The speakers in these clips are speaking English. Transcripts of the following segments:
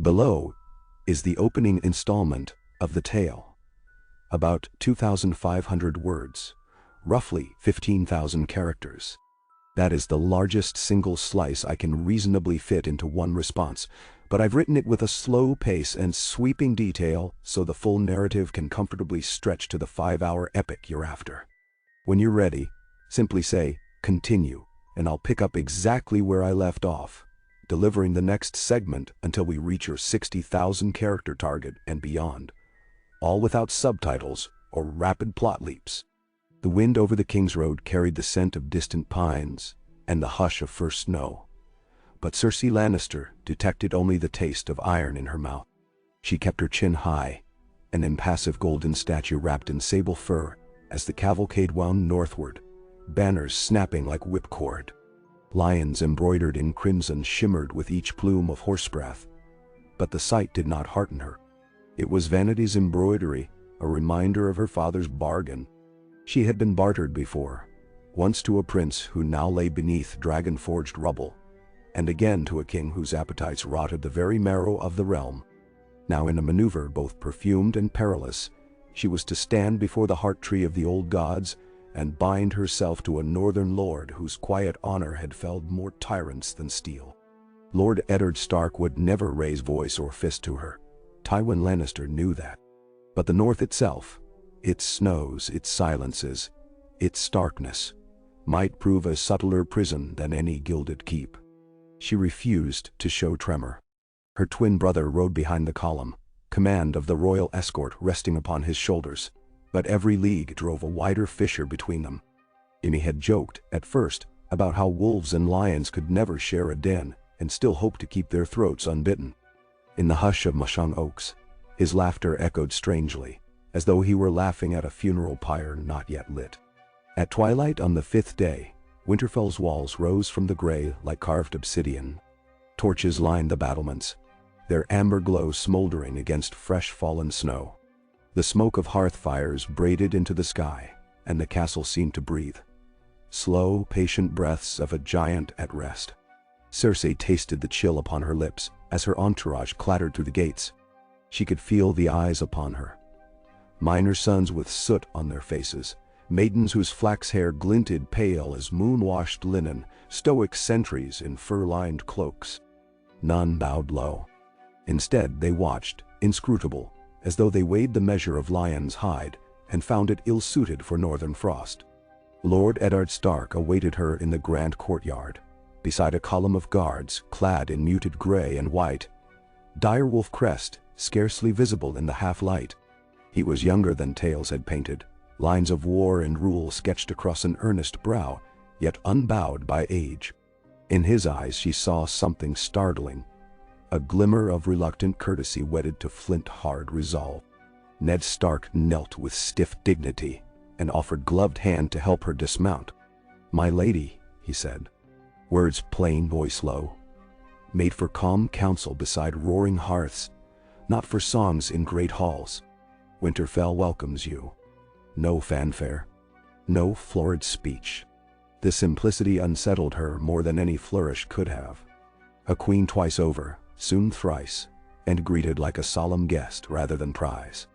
Below is the opening installment of the tale. About 2,500 words, roughly 15,000 characters. That is the largest single slice I can reasonably fit into one response, but I've written it with a slow pace and sweeping detail so the full narrative can comfortably stretch to the 5-hour epic you're after. When you're ready, simply say, "Continue," and I'll pick up exactly where I left off, delivering the next segment until we reach your 60,000 character target and beyond, all without subtitles or rapid plot leaps. The wind over the King's Road carried the scent of distant pines and the hush of first snow. But Cersei Lannister detected only the taste of iron in her mouth. She kept her chin high, an impassive golden statue wrapped in sable fur as the cavalcade wound northward, banners snapping like whipcord. Lions embroidered in crimson shimmered with each plume of horse breath. But the sight did not hearten her. It was vanity's embroidery, a reminder of her father's bargain. She had been bartered before, once to a prince who now lay beneath dragon-forged rubble, and again to a king whose appetites rotted the very marrow of the realm. Now in a maneuver both perfumed and perilous, she was to stand before the heart tree of the old gods and bind herself to a northern lord whose quiet honor had felled more tyrants than steel. Lord Eddard Stark would never raise voice or fist to her. Tywin Lannister knew that. But the North itself, its snows, its silences, its starkness, might prove a subtler prison than any gilded keep. She refused to show tremor. Her twin brother rode behind the column, command of the royal escort resting upon his shoulders, but every league drove a wider fissure between them. Ymmy had joked, at first, about how wolves and lions could never share a den and still hope to keep their throats unbitten. In the hush of Mashang Oaks, his laughter echoed strangely, as though he were laughing at a funeral pyre not yet lit. At twilight on the 5th day, Winterfell's walls rose from the gray like carved obsidian. Torches lined the battlements, their amber glow smoldering against fresh fallen snow. The smoke of hearth fires braided into the sky, and the castle seemed to breathe. Slow, patient breaths of a giant at rest. Cersei tasted the chill upon her lips as her entourage clattered through the gates. She could feel the eyes upon her. Minor sons with soot on their faces, maidens whose flax hair glinted pale as moon-washed linen, stoic sentries in fur-lined cloaks. None bowed low. Instead, they watched, inscrutable, as though they weighed the measure of lion's hide and found it ill-suited for northern frost. Lord Eddard Stark awaited her in the grand courtyard, beside a column of guards clad in muted gray and white, direwolf crest scarcely visible in the half-light. He was younger than tales had painted, lines of war and rule sketched across an earnest brow, yet unbowed by age. In his eyes she saw something startling, a glimmer of reluctant courtesy wedded to flint-hard resolve. Ned Stark knelt with stiff dignity and offered gloved hand to help her dismount. "My lady," he said, words plain, voice low, made for calm counsel beside roaring hearths, not for songs in great halls. "Winterfell welcomes you." No fanfare, no florid speech. The simplicity unsettled her more than any flourish could have. A queen twice over, soon thrice, and greeted like a solemn guest rather than prize.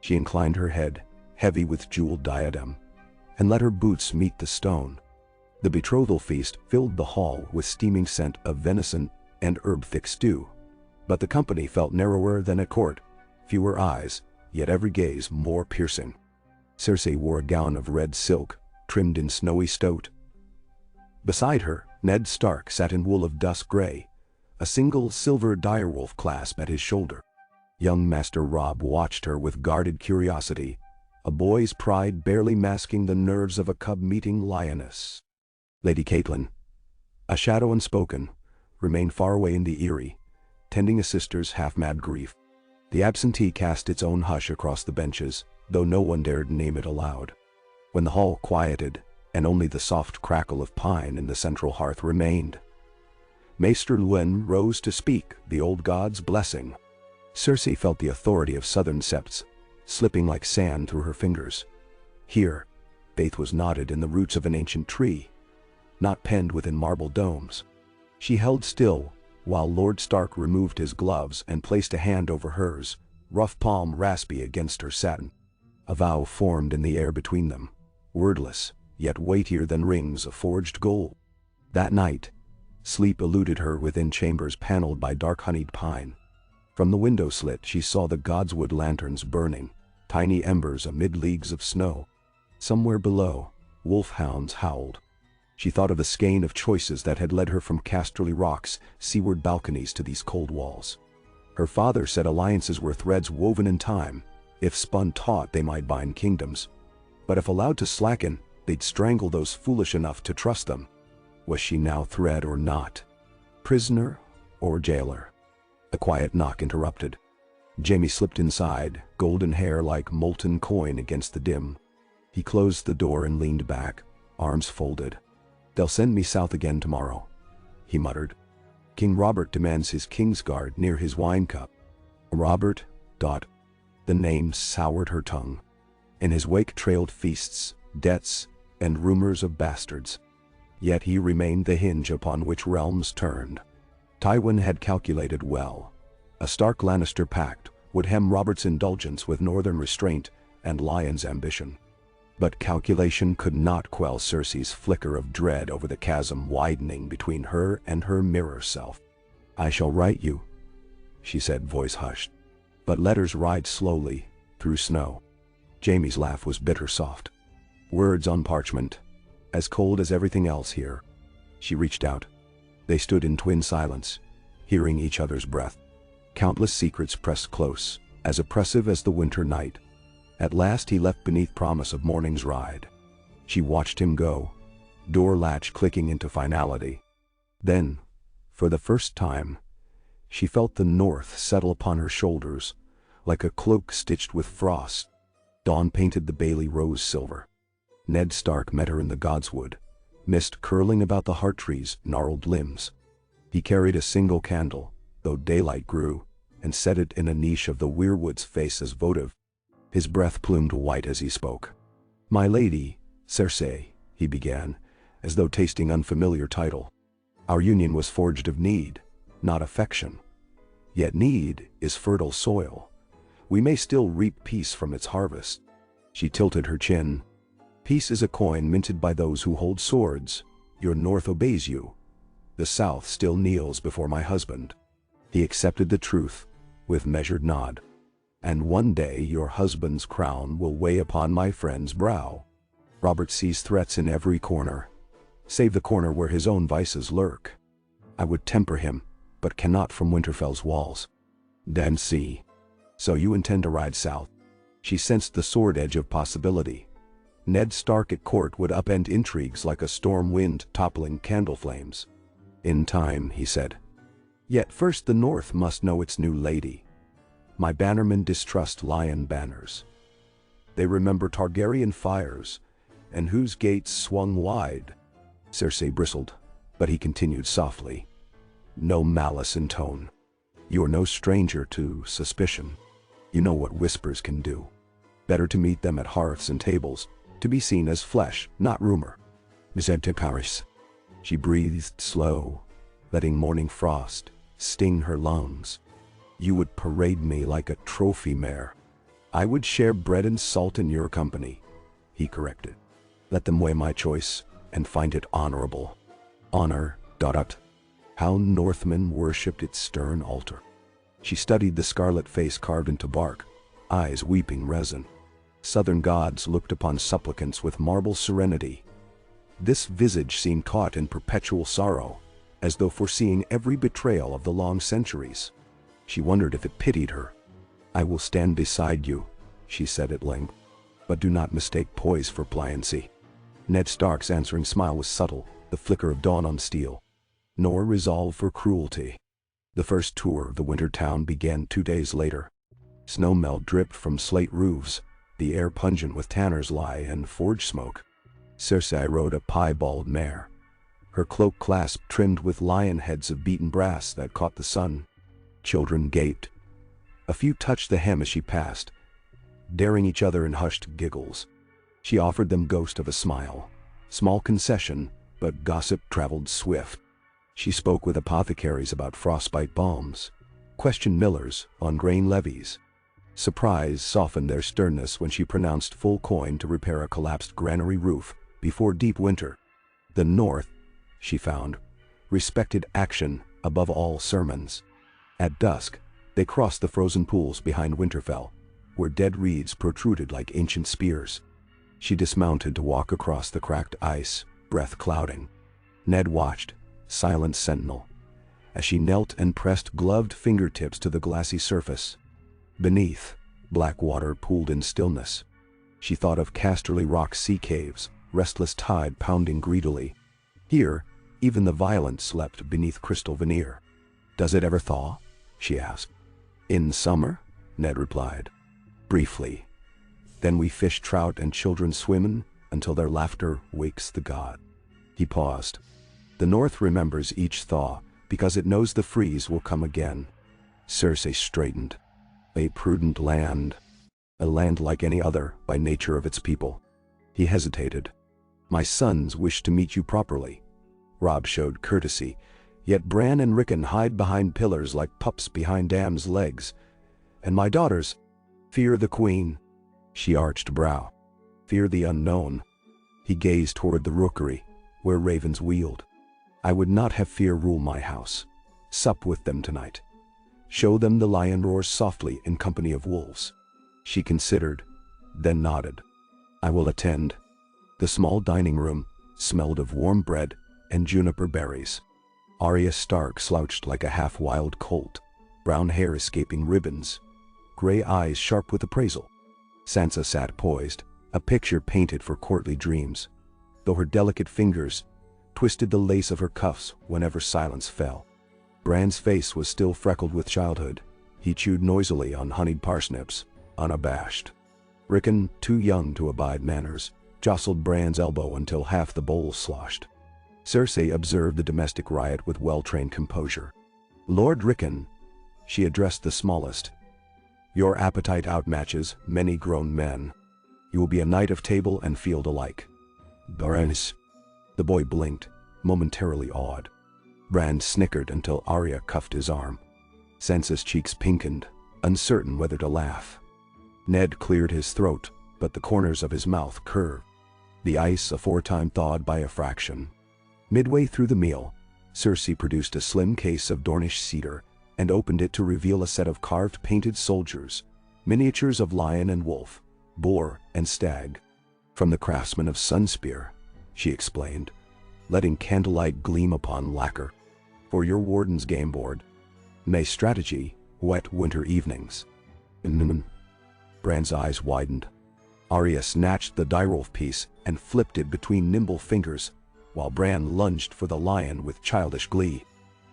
She inclined her head, heavy with jeweled diadem, and let her boots meet the stone. The betrothal feast filled the hall with steaming scent of venison and herb-thick stew. But the company felt narrower than at court, fewer eyes, yet every gaze more piercing. Cersei wore a gown of red silk, trimmed in snowy stoat. Beside her, Ned Stark sat in wool of dusk gray, a single silver direwolf clasp at his shoulder. Young Master Robb watched her with guarded curiosity, a boy's pride barely masking the nerves of a cub-meeting lioness. Lady Catelyn, a shadow unspoken, remained far away in the eyrie, tending a sister's half-mad grief. The absentee cast its own hush across the benches, though no one dared name it aloud. When the hall quieted, and only the soft crackle of pine in the central hearth remained, Maester Luwin rose to speak the old god's blessing. Cersei felt the authority of southern septs, slipping like sand through her fingers. Here, faith was knotted in the roots of an ancient tree, not penned within marble domes. She held still, While Lord Stark removed his gloves and placed a hand over hers, rough palm raspy against her satin. A vow formed in the air between them, wordless, yet weightier than rings of forged gold. That night, sleep eluded her within chambers paneled by dark-honeyed pine. From the window slit she saw the godswood lanterns burning, tiny embers amid leagues of snow. Somewhere below, wolfhounds howled. She thought of the skein of choices that had led her from Casterly Rock's seaward balconies to these cold walls. Her father said alliances were threads woven in time. If spun taut, they might bind kingdoms. But if allowed to slacken, they'd strangle those foolish enough to trust them. Was she now thread or not? Prisoner or jailer? A quiet knock interrupted. Jaime slipped inside, golden hair like molten coin against the dim. He closed the door and leaned back, arms folded. "They'll send me south again tomorrow," he muttered. "King Robert demands his Kingsguard near his wine cup." Robert. The name soured her tongue. In his wake trailed feasts, debts, and rumors of bastards. Yet he remained the hinge upon which realms turned. Tywin had calculated well. A Stark Lannister pact would hem Robert's indulgence with northern restraint and Lyon's ambition. But calculation could not quell Cersei's flicker of dread over the chasm widening between her and her mirror self. "I shall write you," she said, voice hushed. But letters ride slowly through snow. Jaime's laugh was bitter soft. Words on parchment, as cold as everything else here. She reached out. They stood in twin silence, hearing each other's breath. Countless secrets pressed close, as oppressive as the winter night. At last he left beneath promise of morning's ride. She watched him go, door latch clicking into finality. Then, for the first time, she felt the north settle upon her shoulders, like a cloak stitched with frost. Dawn painted the Bailey rose silver. Ned Stark met her in the godswood, mist curling about the heart tree's gnarled limbs. He carried a single candle, though daylight grew, and set it in a niche of the weirwood's face as votive. His breath plumed white as he spoke. "My lady, Cersei," he began, as though tasting unfamiliar title. "Our union was forged of need, not affection. Yet need is fertile soil. We may still reap peace from its harvest." She tilted her chin. "Peace is a coin minted by those who hold swords. Your north obeys you. The south still kneels before my husband." He accepted the truth, with measured nod. "And one day your husband's crown will weigh upon my friend's brow." Robert sees threats in every corner, save the corner where his own vices lurk. "I would temper him, but cannot from Winterfell's walls." "Then see. So you intend to ride south?" She sensed the sword edge of possibility. Ned Stark at court would upend intrigues like a storm wind toppling candle flames. "In time," he said. "Yet first the north must know its new lady. My bannermen distrust Lion banners. They remember Targaryen fires, and whose gates swung wide." Cersei bristled, but he continued softly, no malice in tone. "You are no stranger to suspicion. You know what whispers can do. Better to meet them at hearths and tables, to be seen as flesh, not rumor." "Miserticaris." She breathed slow, letting morning frost sting her lungs. "You would parade me like a trophy mare." "I would share bread and salt in your company," he corrected. "Let them weigh my choice and find it honorable." Honor. How Northmen worshipped its stern altar. She studied the scarlet face carved into bark, eyes weeping resin. Southern gods looked upon supplicants with marble serenity. This visage seemed caught in perpetual sorrow, as though foreseeing every betrayal of the long centuries. She wondered if it pitied her. "I will stand beside you," she said at length, "but do not mistake poise for pliancy." Ned Stark's answering smile was subtle, the flicker of dawn on steel. Nor resolve for cruelty. The first tour of the winter town began 2 days later. Snowmelt dripped from slate roofs, the air pungent with tanner's lye and forge smoke. Cersei rode a piebald mare, her cloak clasp trimmed with lion heads of beaten brass that caught the sun. Children gaped. A few touched the hem as she passed, daring each other in hushed giggles. She offered them ghost of a smile. Small concession, but gossip traveled swift. She spoke with apothecaries about frostbite balms, questioned millers on grain levies. Surprise softened their sternness when she pronounced full coin to repair a collapsed granary roof before deep winter. The North, she found, respected action above all sermons. At dusk, they crossed the frozen pools behind Winterfell, where dead reeds protruded like ancient spears. She dismounted to walk across the cracked ice, breath clouding. Ned watched, silent sentinel, as she knelt and pressed gloved fingertips to the glassy surface. Beneath, black water pooled in stillness. She thought of Casterly Rock sea caves, restless tide pounding greedily. Here, even the violent slept beneath crystal veneer. "Does it ever thaw?" she asked. "In summer," Ned replied. "Briefly. Then we fish trout and children swimmin' until their laughter wakes the god." He paused. The North remembers each thaw because it knows the freeze will come again. Cersei straightened. A prudent land. A land like any other by nature of its people. He hesitated. "My sons wish to meet you properly." Robb showed courtesy, yet Bran and Rickon hide behind pillars like pups behind dams' legs. "And my daughters fear the queen." She arched brow. "Fear the unknown." He gazed toward the rookery, where ravens wheeled. "I would not have fear rule my house. Sup with them tonight. Show them the lion roars softly in company of wolves." She considered, then nodded. "I will attend." The small dining room smelled of warm bread and juniper berries. Arya Stark slouched like a half-wild colt, brown hair escaping ribbons, gray eyes sharp with appraisal. Sansa sat poised, a picture painted for courtly dreams, though her delicate fingers twisted the lace of her cuffs whenever silence fell. Bran's face was still freckled with childhood. He chewed noisily on honeyed parsnips, unabashed. Rickon, too young to abide manners, jostled Bran's elbow until half the bowl sloshed. Cersei observed the domestic riot with well-trained composure. "Lord Rickon," she addressed the smallest, "your appetite outmatches many grown men. You will be a knight of table and field alike." "Barons." The boy blinked, momentarily awed. Bran snickered until Arya cuffed his arm. Sansa's cheeks pinkened, uncertain whether to laugh. Ned cleared his throat, but the corners of his mouth curved. The ice aforetime thawed by a fraction. Midway through the meal, Cersei produced a slim case of Dornish cedar and opened it to reveal a set of carved painted soldiers, miniatures of lion and wolf, boar and stag. "From the craftsman of Sunspear," she explained, letting candlelight gleam upon lacquer. "For your warden's game board. May strategy, wet winter evenings." Bran's eyes widened. Arya snatched the direwolf piece and flipped it between nimble fingers, while Bran lunged for the lion with childish glee.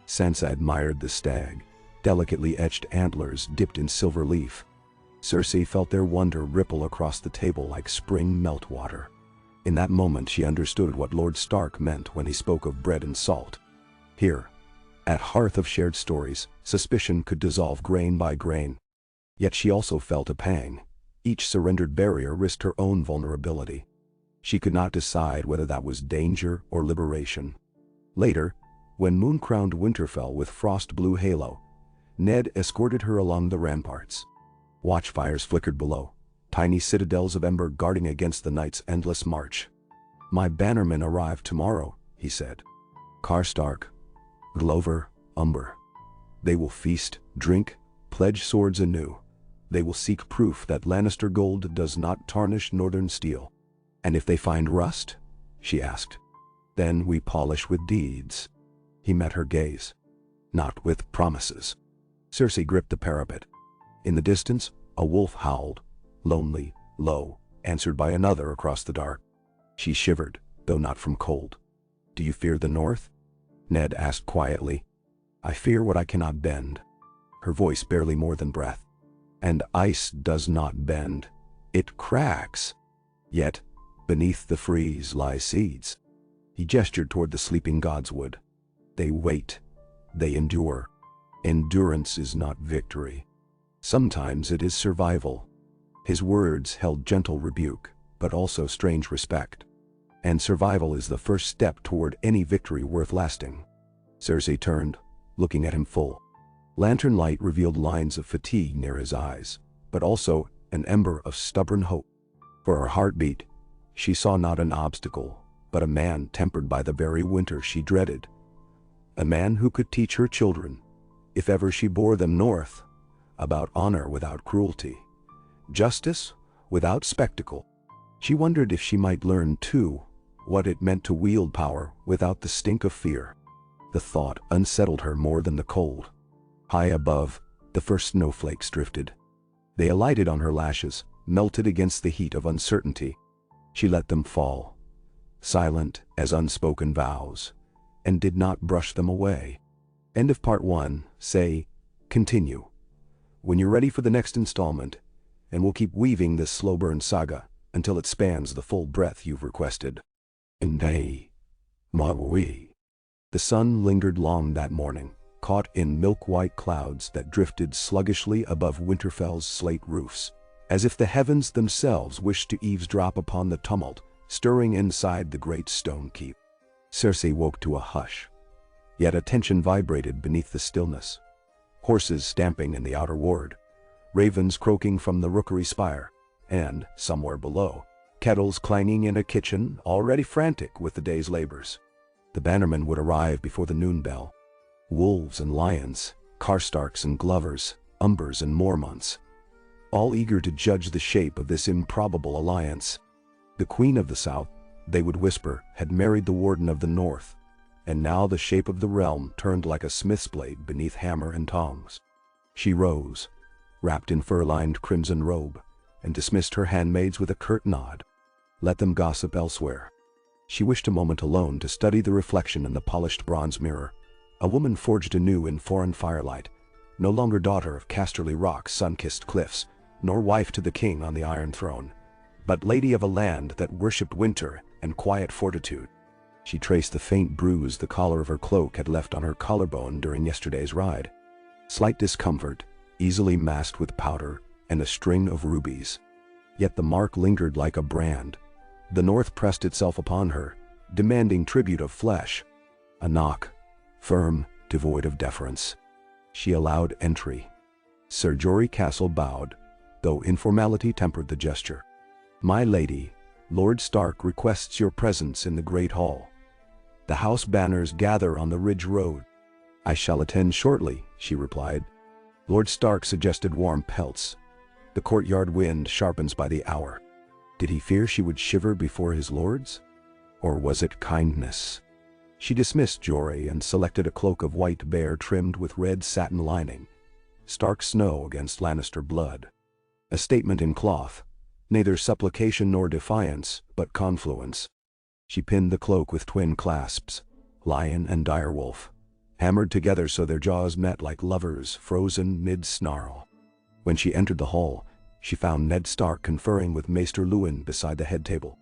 Sansa admired the stag, delicately etched antlers dipped in silver leaf. Cersei felt their wonder ripple across the table like spring meltwater. In that moment she understood what Lord Stark meant when he spoke of bread and salt. Here, at hearth of shared stories, suspicion could dissolve grain by grain. Yet she also felt a pang. Each surrendered barrier risked her own vulnerability. She could not decide whether that was danger or liberation. Later, when moon crowned Winterfell with frost-blue halo, Ned escorted her along the ramparts. Watchfires flickered below, tiny citadels of ember guarding against the night's endless march. "My bannermen arrive tomorrow," he said. "Karstark, Glover, Umber. They will feast, drink, pledge swords anew. They will seek proof that Lannister gold does not tarnish northern steel." "And if they find rust?" she asked. "Then we polish with deeds." He met her gaze. "Not with promises." Cersei gripped the parapet. In the distance, a wolf howled, lonely, low, answered by another across the dark. She shivered, though not from cold. "Do you fear the North?" Ned asked quietly. "I fear what I cannot bend." Her voice barely more than breath. "And ice does not bend. It cracks. Yet, beneath the freeze lie seeds." He gestured toward the sleeping godswood. "They wait. They endure. Endurance is not victory. Sometimes it is survival." His words held gentle rebuke, but also strange respect. And survival is the first step toward any victory worth lasting. Cersei turned, looking at him full. Lantern light revealed lines of fatigue near his eyes, but also an ember of stubborn hope. For her heartbeat, she saw not an obstacle, but a man tempered by the very winter she dreaded. A man who could teach her children, if ever she bore them north, about honor without cruelty, justice without spectacle. She wondered if she might learn, too, what it meant to wield power without the stink of fear. The thought unsettled her more than the cold. High above, the first snowflakes drifted. They alighted on her lashes, melted against the heat of uncertainty. She let them fall, silent as unspoken vows, and did not brush them away. End of part 1. Say, continue when you're ready for the next installment, and we'll keep weaving this slow burn saga until it spans the full breadth you've requested. And they, Maui. The sun lingered long that morning, caught in milk-white clouds that drifted sluggishly above Winterfell's slate roofs, as if the heavens themselves wished to eavesdrop upon the tumult stirring inside the great stone keep. Cersei woke to a hush, yet a tension vibrated beneath the stillness. Horses stamping in the outer ward, ravens croaking from the rookery spire, and, somewhere below, kettles clanging in a kitchen already frantic with the day's labors. The bannermen would arrive before the noon bell. Wolves and lions, Karstarks and Glovers, Umbers and Mormonts, all eager to judge the shape of this improbable alliance. The Queen of the South, they would whisper, had married the Warden of the North, and now the shape of the realm turned like a smith's blade beneath hammer and tongs. She rose, wrapped in fur-lined crimson robe, and dismissed her handmaids with a curt nod. Let them gossip elsewhere. She wished a moment alone to study the reflection in the polished bronze mirror. A woman forged anew in foreign firelight, no longer daughter of Casterly Rock's sun-kissed cliffs, nor wife to the king on the Iron Throne, but lady of a land that worshipped winter and quiet fortitude. She traced the faint bruise the collar of her cloak had left on her collarbone during yesterday's ride. Slight discomfort, easily masked with powder and a string of rubies. Yet the mark lingered like a brand. The North pressed itself upon her, demanding tribute of flesh. A knock, firm, devoid of deference. She allowed entry. Sir Jory Castle bowed, though informality tempered the gesture. "My lady, Lord Stark requests your presence in the Great Hall. The house banners gather on the Ridge Road." "I shall attend shortly," she replied. Lord Stark suggested warm pelts. The courtyard wind sharpens by the hour. Did he fear she would shiver before his lords? Or was it kindness? She dismissed Jory and selected a cloak of white bear trimmed with red satin lining. Stark snow against Lannister blood. A statement in cloth, neither supplication nor defiance, but confluence. She pinned the cloak with twin clasps, lion and direwolf, hammered together so their jaws met like lovers frozen mid-snarl. When she entered the hall, she found Ned Stark conferring with Maester Luwin beside the head table.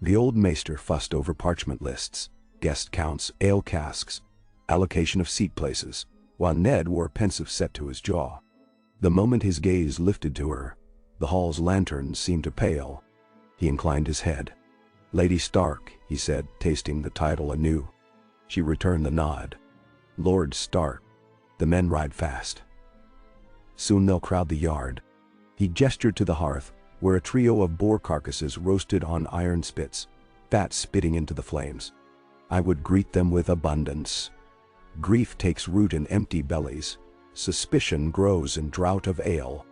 The old maester fussed over parchment lists, guest counts, ale casks, allocation of seat places, while Ned wore a pensive set to his jaw. The moment his gaze lifted to her, the hall's lanterns seemed to pale. He inclined his head. "Lady Stark," he said, tasting the title anew. She returned the nod. "Lord Stark. The men ride fast. Soon they'll crowd the yard." He gestured to the hearth, where a trio of boar carcasses roasted on iron spits, fat spitting into the flames. "I would greet them with abundance. Grief takes root in empty bellies. Suspicion grows in drought of ale."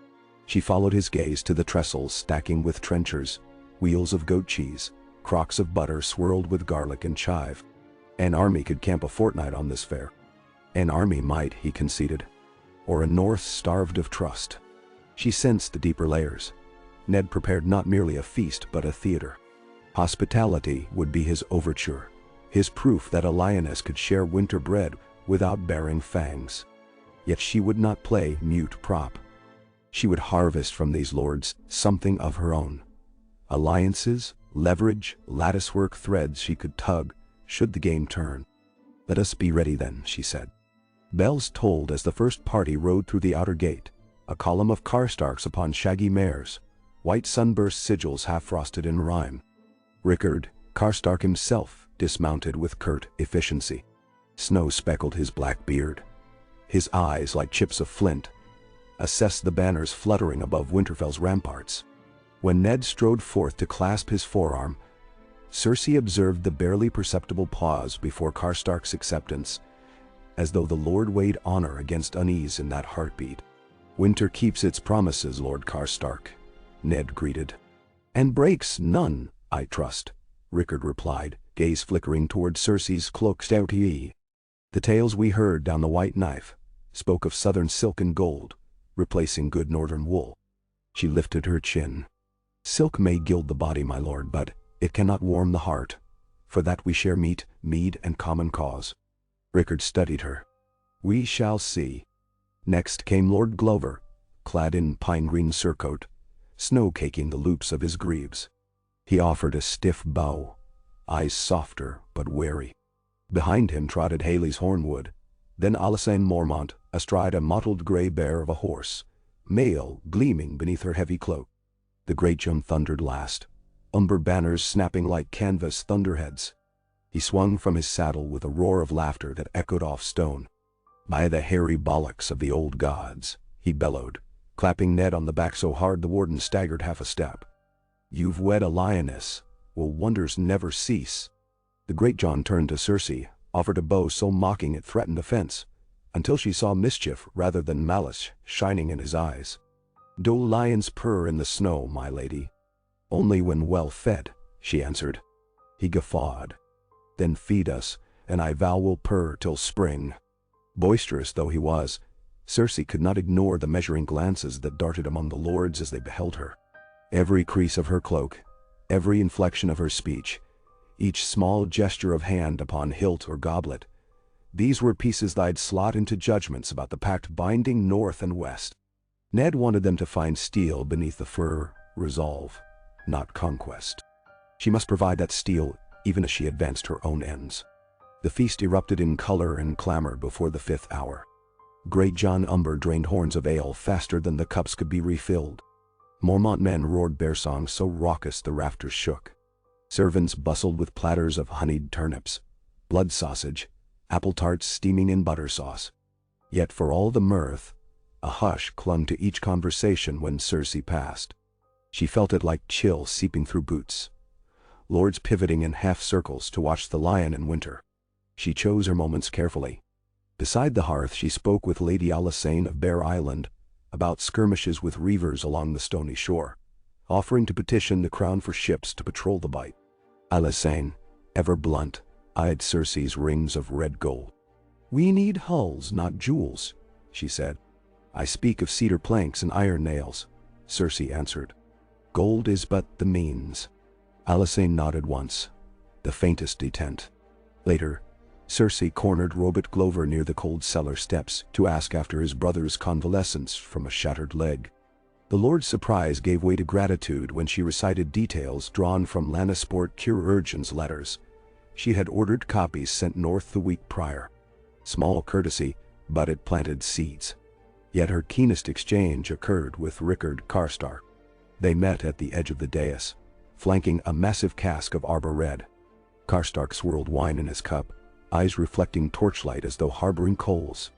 She followed his gaze to the trestles stacking with trenchers, wheels of goat cheese, crocks of butter swirled with garlic and chive. An army could camp a fortnight on this fare. An army might, he conceded, or a North starved of trust. She sensed the deeper layers. Ned prepared not merely a feast but a theater. Hospitality would be his overture, his proof that a lioness could share winter bread without bearing fangs. Yet she would not play mute prop. She would harvest from these lords something of her own. Alliances, leverage, latticework threads she could tug, should the game turn. "Let us be ready then," she said. Bells tolled as the first party rode through the outer gate, a column of Karstarks upon shaggy mares, white sunburst sigils half-frosted in rime. Rickard, Karstark himself, dismounted with curt efficiency. Snow speckled his black beard. His eyes, like chips of flint, assessed the banners fluttering above Winterfell's ramparts. When Ned strode forth to clasp his forearm, Cersei observed the barely perceptible pause before Karstark's acceptance, as though the Lord weighed honor against unease in that heartbeat. "Winter keeps its promises, Lord Karstark," Ned greeted. "And breaks none, I trust," Rickard replied, gaze flickering toward Cersei's cloak stoutie. "The tales we heard down the White Knife spoke of southern silk and gold, replacing good northern wool." She lifted her chin. "Silk may gild the body, my lord, but it cannot warm the heart. For that we share meat, mead, and common cause." Rickard studied her. "We shall see." Next came Lord Glover, clad in pine-green surcoat, snow caking the loops of his greaves. He offered a stiff bow, eyes softer but wary. Behind him trotted Haley's Hornwood, then Alysanne Mormont, astride a mottled gray bear of a horse, mail gleaming beneath her heavy cloak. The Greatjon thundered last, umber banners snapping like canvas thunderheads. He swung from his saddle with a roar of laughter that echoed off stone. "By the hairy bollocks of the old gods," he bellowed, clapping Ned on the back so hard the warden staggered half a step. "You've wed a lioness. Will wonders never cease?" The Greatjon turned to Cersei, offered a bow so mocking it threatened offense, until she saw mischief rather than malice shining in his eyes. "Do lions purr in the snow, my lady?" "Only when well fed," she answered. He guffawed. "Then feed us, and I vow we'll purr till spring." Boisterous though he was, Cersei could not ignore the measuring glances that darted among the lords as they beheld her. Every crease of her cloak, every inflection of her speech, each small gesture of hand upon hilt or goblet, these were pieces they'd slot into judgments about the pact binding North and West. Ned wanted them to find steel beneath the fur, resolve, not conquest. She must provide that steel even as she advanced her own ends. The feast erupted in color and clamor before the 5th hour. Greatjon Umber drained horns of ale faster than the cups could be refilled. Mormont men roared bear songs so raucous the rafters shook. Servants bustled with platters of honeyed turnips, blood sausage, apple tarts steaming in butter sauce. Yet for all the mirth, a hush clung to each conversation when Cersei passed. She felt it like chill seeping through boots. Lords pivoting in half circles to watch the lion in winter. She chose her moments carefully. Beside the hearth she spoke with Lady Alysanne of Bear Island about skirmishes with reavers along the stony shore, offering to petition the crown for ships to patrol the bight. Alysanne, ever blunt, eyed Cersei's rings of red gold. "We need hulls, not jewels," she said. "I speak of cedar planks and iron nails," Cersei answered. "Gold is but the means." Alysanne nodded once, the faintest detent. Later, Cersei cornered Robert Glover near the cold cellar steps to ask after his brother's convalescence from a shattered leg. The Lord's surprise gave way to gratitude when she recited details drawn from Lannisport chirurgeon's letters. She had ordered copies sent north the week prior. Small courtesy, but it planted seeds. Yet her keenest exchange occurred with Rickard Karstark. They met at the edge of the dais, flanking a massive cask of Arbor Red. Karstark swirled wine in his cup, eyes reflecting torchlight as though harboring coals.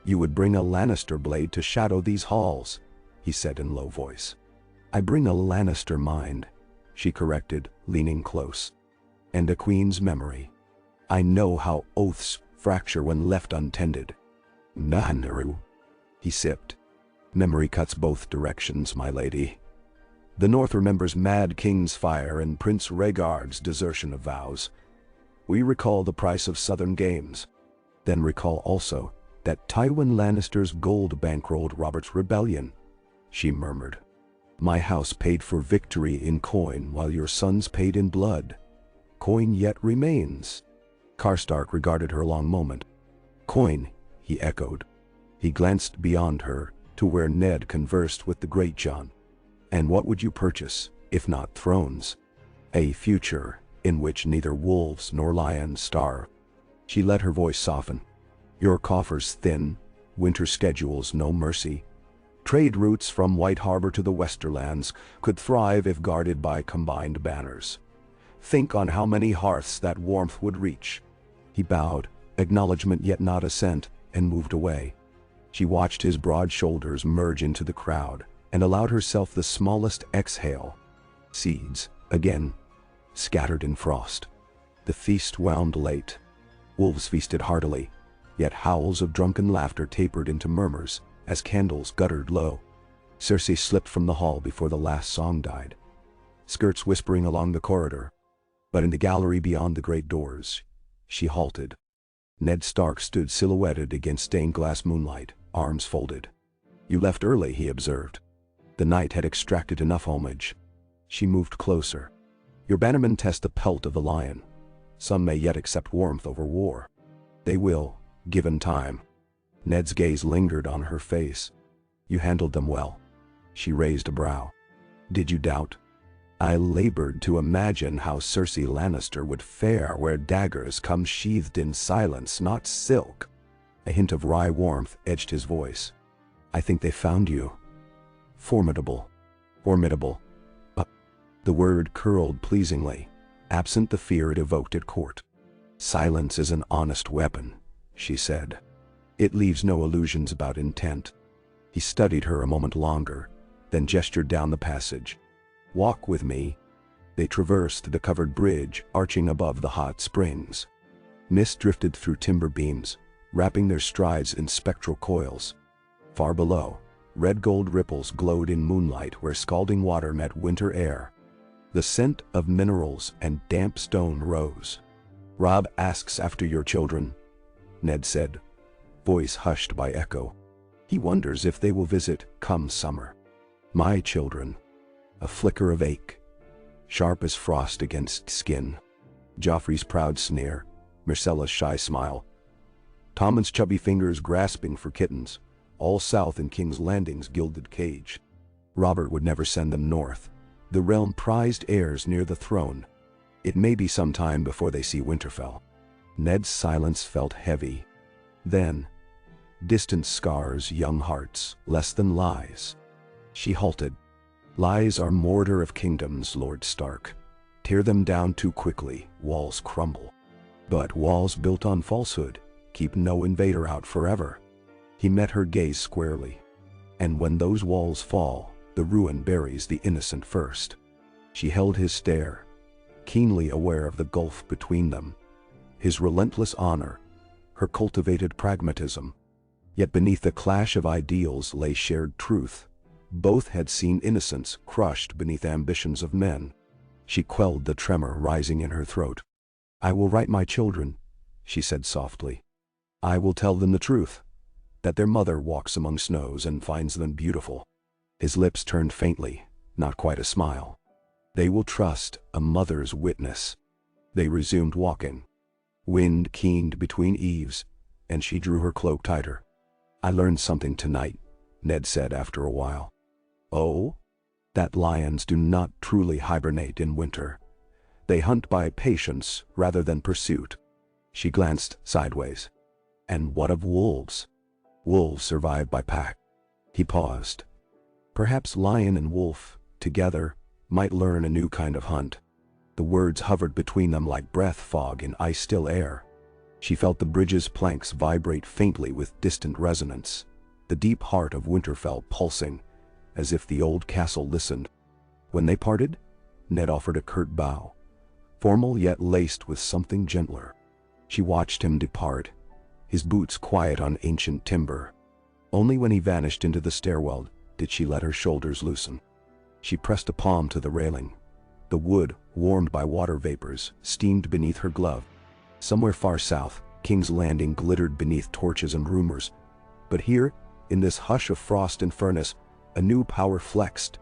"You would bring a Lannister blade to shadow these halls," he said in low voice. "I bring a Lannister mind," she corrected, leaning close. "And a queen's memory. I know how oaths fracture when left untended." "Naharu," he sipped. "Memory cuts both directions, my lady. The North remembers Mad King's fire and Prince Rhaegar's desertion of vows. We recall the price of Southern games. Then recall also that Tywin Lannister's gold bankrolled Robert's rebellion," she murmured. "My house paid for victory in coin while your sons paid in blood. Coin yet remains." Karstark regarded her a long moment. "Coin," he echoed. He glanced beyond her to where Ned conversed with the Greatjon. "And what would you purchase, if not thrones? A future in which neither wolves nor lions starve." She let her voice soften. "Your coffers thin, winter schedules no mercy. Trade routes from White Harbor to the Westerlands could thrive if guarded by combined banners. Think on how many hearths that warmth would reach." He bowed, acknowledgement yet not assent, and moved away. She watched his broad shoulders merge into the crowd, and allowed herself the smallest exhale. Seeds, again, scattered in frost. The feast wound late. Wolves feasted heartily, yet howls of drunken laughter tapered into murmurs as candles guttered low. Cersei slipped from the hall before the last song died, skirts whispering along the corridor. But in the gallery beyond the great doors, she halted. Ned Stark stood silhouetted against stained-glass moonlight, arms folded. "You left early," he observed. The night had extracted enough homage. She moved closer. "Your bannermen test the pelt of the lion. Some may yet accept warmth over war. They will, given time." Ned's gaze lingered on her face. "You handled them well." She raised a brow. "Did you doubt?" "I labored to imagine how Cersei Lannister would fare where daggers come sheathed in silence, not silk." A hint of wry warmth edged his voice. "I think they found you formidable." "Formidable." The word curled pleasingly, absent the fear it evoked at court. "Silence is an honest weapon," she said. "It leaves no illusions about intent." He studied her a moment longer, then gestured down the passage. "Walk with me." They traversed the covered bridge arching above the hot springs. Mist drifted through timber beams, wrapping their strides in spectral coils. Far below, red gold ripples glowed in moonlight where scalding water met winter air. The scent of minerals and damp stone rose. "Robb asks after your children," Ned said, voice hushed by echo. "He wonders if they will visit come summer." "My children." A flicker of ache, sharp as frost against skin. Joffrey's proud sneer, Myrcella's shy smile. Tommen's chubby fingers grasping for kittens, all south in King's Landing's gilded cage. Robert would never send them north. The realm prized heirs near the throne. It may be some time before they see Winterfell. Ned's silence felt heavy. Then, distant scars, young hearts, less than lies. She halted. "Lies are mortar of kingdoms, Lord Stark. Tear them down too quickly, walls crumble. But walls built on falsehood keep no invader out forever." He met her gaze squarely. "And when those walls fall, the ruin buries the innocent first." She held his stare, keenly aware of the gulf between them. His relentless honor, her cultivated pragmatism. Yet beneath the clash of ideals lay shared truth. Both had seen innocence crushed beneath ambitions of men. She quelled the tremor rising in her throat. "I will write my children," she said softly. "I will tell them the truth, that their mother walks among snows and finds them beautiful." His lips turned faintly, not quite a smile. "They will trust a mother's witness." They resumed walking. Wind keened between eaves, and she drew her cloak tighter. "I learned something tonight," Ned said after a while. "Oh?" "That lions do not truly hibernate in winter. They hunt by patience rather than pursuit." She glanced sideways. "And what of wolves?" "Wolves survive by pack." He paused. Perhaps lion and wolf, together, might learn a new kind of hunt. The words hovered between them like breath fog in ice-still air. She felt the bridge's planks vibrate faintly with distant resonance, the deep heart of Winterfell pulsing, as if the old castle listened. When they parted, Ned offered a curt bow, formal yet laced with something gentler. She watched him depart, his boots quiet on ancient timber. Only when he vanished into the stairwell did she let her shoulders loosen. She pressed a palm to the railing. The wood, warmed by water vapors, steamed beneath her glove. Somewhere far south, King's Landing glittered beneath torches and rumors. But here, in this hush of frost and furnace, a new power flexed.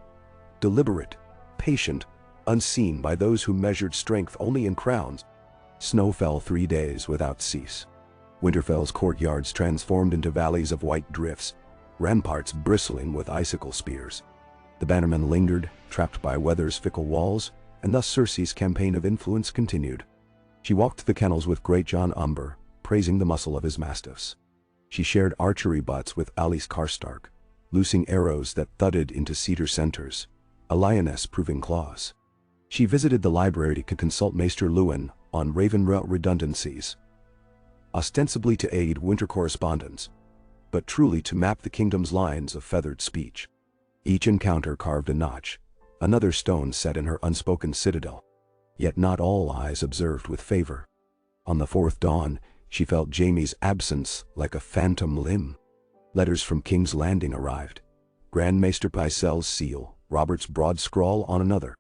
Deliberate, patient, unseen by those who measured strength only in crowns. Snow fell 3 days without cease. Winterfell's courtyards transformed into valleys of white drifts, ramparts bristling with icicle spears. The bannermen lingered, trapped by weather's fickle walls, and thus Cersei's campaign of influence continued. She walked the kennels with great John Umber, praising the muscle of his mastiffs. She shared archery butts with Alys Karstark, loosing arrows that thudded into cedar centers, a lioness proving claws. She visited the library to consult Maester Lewin on Ravenrelt redundancies. ostensibly to aid winter correspondence, but truly to map the kingdom's lines of feathered speech. Each encounter carved a notch, another stone set in her unspoken citadel. Yet not all eyes observed with favor. On the fourth dawn, she felt Jaime's absence like a phantom limb. Letters from King's Landing arrived. Grand Maester Pycelle's seal, Robert's broad scrawl on another.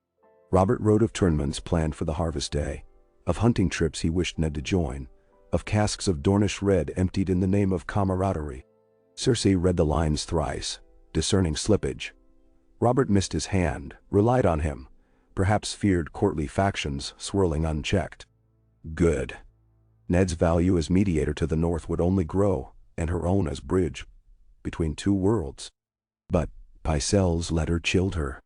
Robert wrote of tournaments planned for the harvest day, of hunting trips he wished Ned to join, of casks of Dornish red emptied in the name of camaraderie. Cersei read the lines thrice, discerning slippage. Robert missed his hand, relied on him, perhaps feared courtly factions swirling unchecked. Good. Ned's value as mediator to the north would only grow, and her own as bridge between two worlds. But Pycelle's letter chilled her.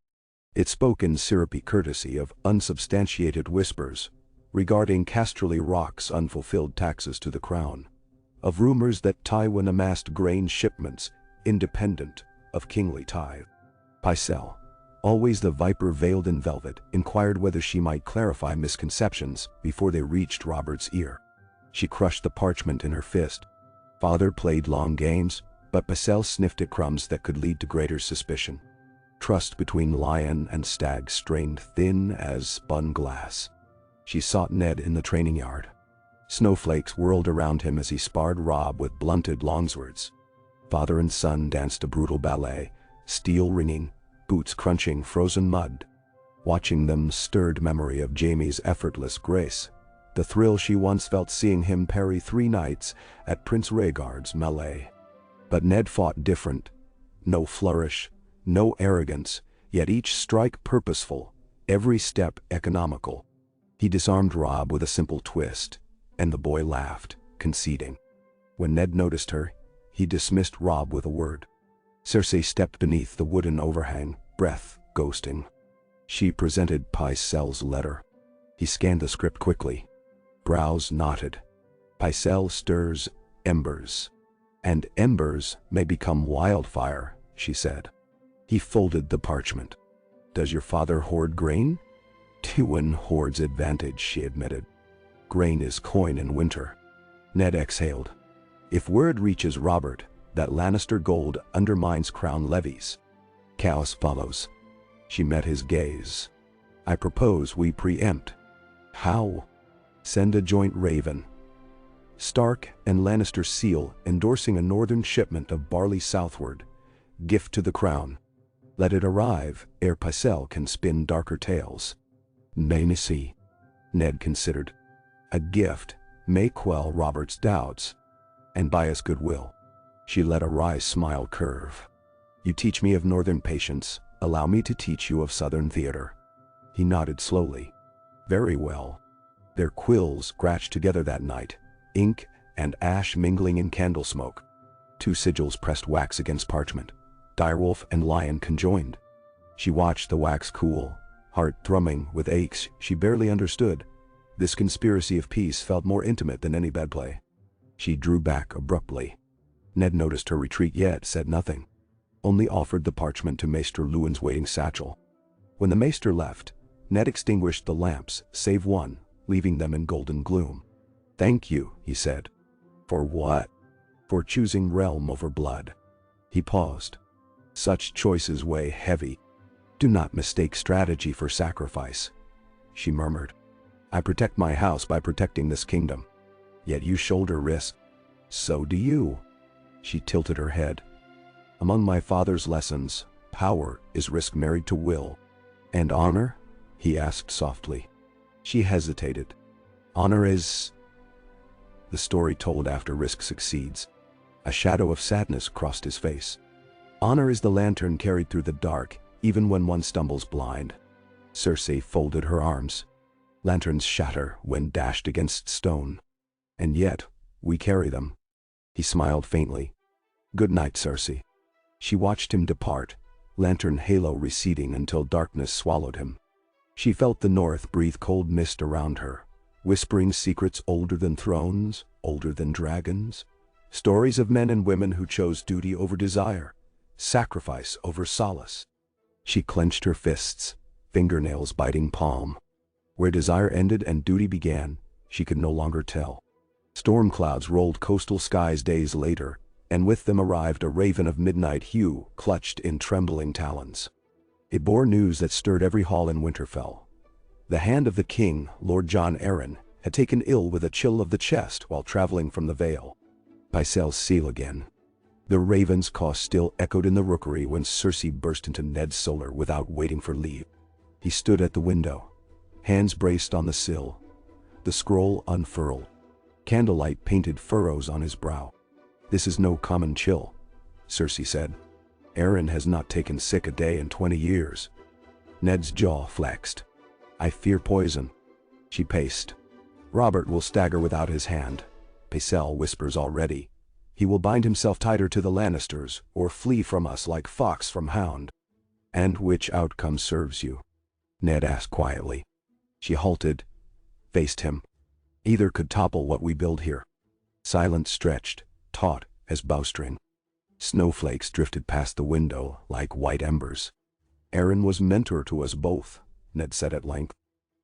It spoke in syrupy courtesy of unsubstantiated whispers regarding Casterly Rock's unfulfilled taxes to the crown, of rumors that Tywin amassed grain shipments independent of kingly tithe. Pycelle, always the viper veiled in velvet, inquired whether she might clarify misconceptions before they reached Robert's ear. She crushed the parchment in her fist. Father played long games, but Pycelle sniffed at crumbs that could lead to greater suspicion. Trust between lion and stag strained thin as spun glass. She sought Ned in the training yard. Snowflakes whirled around him as he sparred Robb with blunted longswords. Father and son danced a brutal ballet, steel ringing, boots crunching frozen mud. Watching them stirred memory of Jaime's effortless grace, the thrill she once felt seeing him parry 3 knights at Prince Rhaegar's melee. But Ned fought different. No flourish, no arrogance, yet each strike purposeful, every step economical. He disarmed Robb with a simple twist, and the boy laughed, conceding. When Ned noticed her, he dismissed Robb with a word. Cersei stepped beneath the wooden overhang, breath ghosting. She presented Pycelle's letter. He scanned the script quickly. Brows knotted. Pycelle stirs embers. And embers may become wildfire, she said. He folded the parchment. Does your father hoard grain? Tywin hoards advantage, she admitted. Grain is coin in winter. Ned exhaled. If word reaches Robert that Lannister gold undermines crown levies, chaos follows. She met his gaze. I propose we preempt. How? Send a joint raven. Stark and Lannister seal endorsing a northern shipment of barley southward. Gift to the crown. Let it arrive ere Pycelle can spin darker tales. Nainacy. Ned considered. A gift may quell Robert's doubts and buy us goodwill. She let a wry smile curve. You teach me of northern patience, allow me to teach you of southern theater. He nodded slowly. Very well. Their quills scratched together that night, ink and ash mingling in candle smoke. 2 sigils pressed wax against parchment. Direwolf and lion conjoined. She watched the wax cool, heart thrumming with aches she barely understood. This conspiracy of peace felt more intimate than any bedplay. She drew back abruptly. Ned noticed her retreat yet said nothing. Only offered the parchment to Maester Luwin's waiting satchel. When the maester left, Ned extinguished the lamps, save one, leaving them in golden gloom. Thank you, he said. For what? For choosing realm over blood. He paused. Such choices weigh heavy. Do not mistake strategy for sacrifice, she murmured. I protect my house by protecting this kingdom. Yet you shoulder risk. So do you. She tilted her head. Among my father's lessons, power is risk married to will. And honor? He asked softly. She hesitated. Honor is... The story told after risk succeeds. A shadow of sadness crossed his face. Honor is the lantern carried through the dark, even when one stumbles blind. Cersei folded her arms. Lanterns shatter when dashed against stone. And yet, we carry them. He smiled faintly. Good night, Cersei. She watched him depart, lantern halo receding until darkness swallowed him. She felt the north breathe cold mist around her, whispering secrets older than thrones, older than dragons. Stories of men and women who chose duty over desire, sacrifice over solace. She clenched her fists, fingernails biting palm. Where desire ended and duty began, she could no longer tell. Storm clouds rolled coastal skies days later, and with them arrived a raven of midnight hue clutched in trembling talons. It bore news that stirred every hall in Winterfell. The hand of the king, Lord John Arryn, had taken ill with a chill of the chest while traveling from the Vale. Pycelle's seal again. The raven's caw still echoed in the rookery when Cersei burst into Ned's solar without waiting for leave. He stood at the window, hands braced on the sill, the scroll unfurled. Candlelight painted furrows on his brow. "This is no common chill," Cersei said. "Arryn has not taken sick a day in 20 years. Ned's jaw flexed. "I fear poison." She paced. "Robert will stagger without his hand. Pycelle whispers already. He will bind himself tighter to the Lannisters, or flee from us like fox from hound." "And which outcome serves you?" Ned asked quietly. She halted, faced him. "Either could topple what we build here." Silence stretched, taut as bowstring. Snowflakes drifted past the window like white embers. "Arryn was mentor to us both," Ned said at length.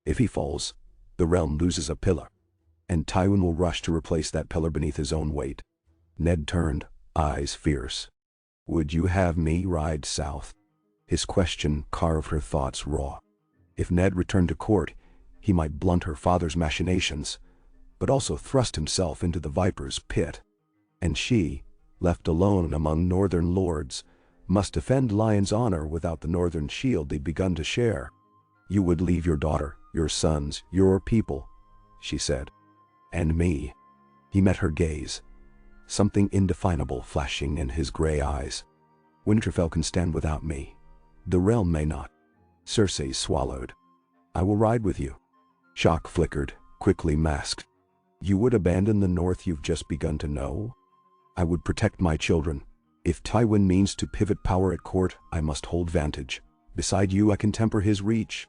"If he falls, the realm loses a pillar. And Tywin will rush to replace that pillar beneath his own weight." Ned turned, eyes fierce. "Would you have me ride south?" His question carved her thoughts raw. If Ned returned to court, he might blunt her father's machinations, but also thrust himself into the viper's pit. And she, left alone among northern lords, must defend Lyon's honor without the northern shield they'd begun to share. "You would leave your daughter, your sons, your people," she said. "And me." He met her gaze, something indefinable flashing in his gray eyes. "Winterfell can stand without me. The realm may not." Cersei swallowed. "I will ride with you." Shock flickered, quickly masked. "You would abandon the north you've just begun to know?" "I would protect my children. If Tywin means to pivot power at court, I must hold vantage. Beside you I can temper his reach."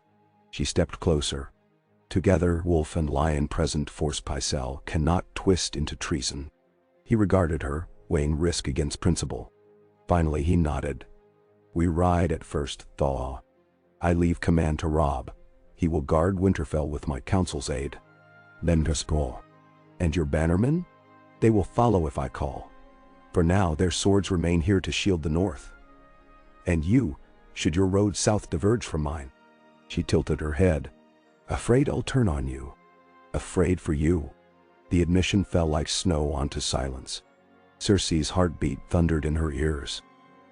She stepped closer. "Together, Wolf and Lion present force Pycelle cannot twist into treason." He regarded her, weighing risk against principle. Finally he nodded. "We ride at first thaw. I leave command to Robb. He will guard Winterfell with my counsel's aid. Then to sprawl. And your bannermen? They will follow if I call. For now their swords remain here to shield the north. And you, should your road south diverge from mine." She tilted her head. "Afraid I'll turn on you. Afraid for you." The admission fell like snow onto silence. Cersei's heartbeat thundered in her ears.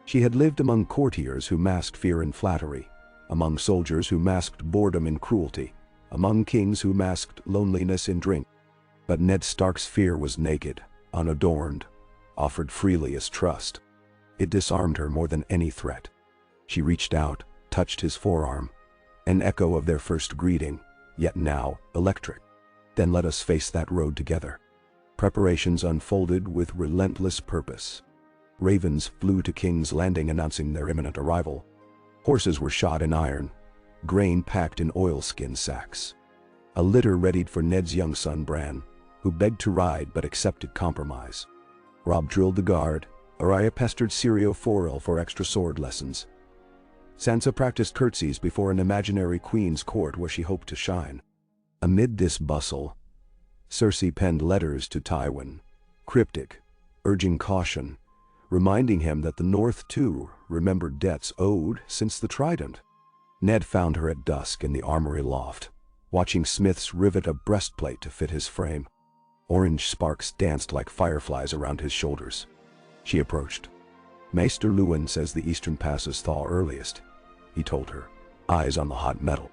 She had lived among courtiers who masked fear in flattery, among soldiers who masked boredom in cruelty, among kings who masked loneliness in drink. But Ned Stark's fear was naked, unadorned, offered freely as trust. It disarmed her more than any threat. She reached out, touched his forearm, an echo of their first greeting, yet now electric. "Then let us face that road together." Preparations unfolded with relentless purpose. Ravens flew to King's Landing announcing their imminent arrival. Horses were shod in iron, grain packed in oilskin sacks. A litter readied for Ned's young son Bran, who begged to ride but accepted compromise. Robb drilled the guard, Arya pestered Syrio Forel for extra sword lessons. Sansa practiced curtsies before an imaginary queen's court where she hoped to shine. Amid this bustle, Cersei penned letters to Tywin, cryptic, urging caution, reminding him that the North too remembered debts owed since the Trident. Ned found her at dusk in the armory loft, watching smiths rivet a breastplate to fit his frame. Orange sparks danced like fireflies around his shoulders. She approached. "Maester Luwin says the eastern passes thaw earliest," he told her, eyes on the hot metal.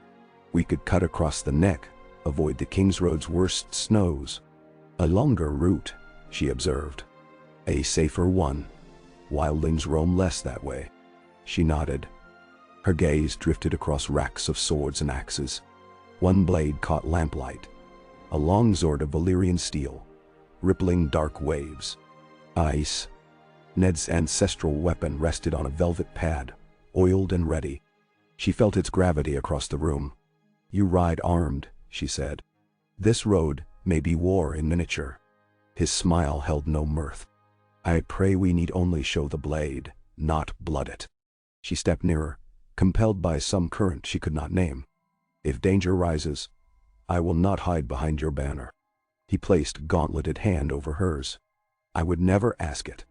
"We could cut across the neck, avoid the King's Road's worst snows." "A longer route," she observed. "A safer one. Wildlings roam less that way." She nodded. Her gaze drifted across racks of swords and axes. One blade caught lamplight, a longsword of Valyrian steel, rippling dark waves. Ice. Ned's ancestral weapon rested on a velvet pad, oiled and ready. She felt its gravity across the room. "You ride armed," she said. "This road may be war in miniature." His smile held no mirth. "I pray we need only show the blade, not blood it." She stepped nearer, compelled by some current she could not name. "If danger rises, I will not hide behind your banner." He placed gauntleted hand over hers. "I would never ask it."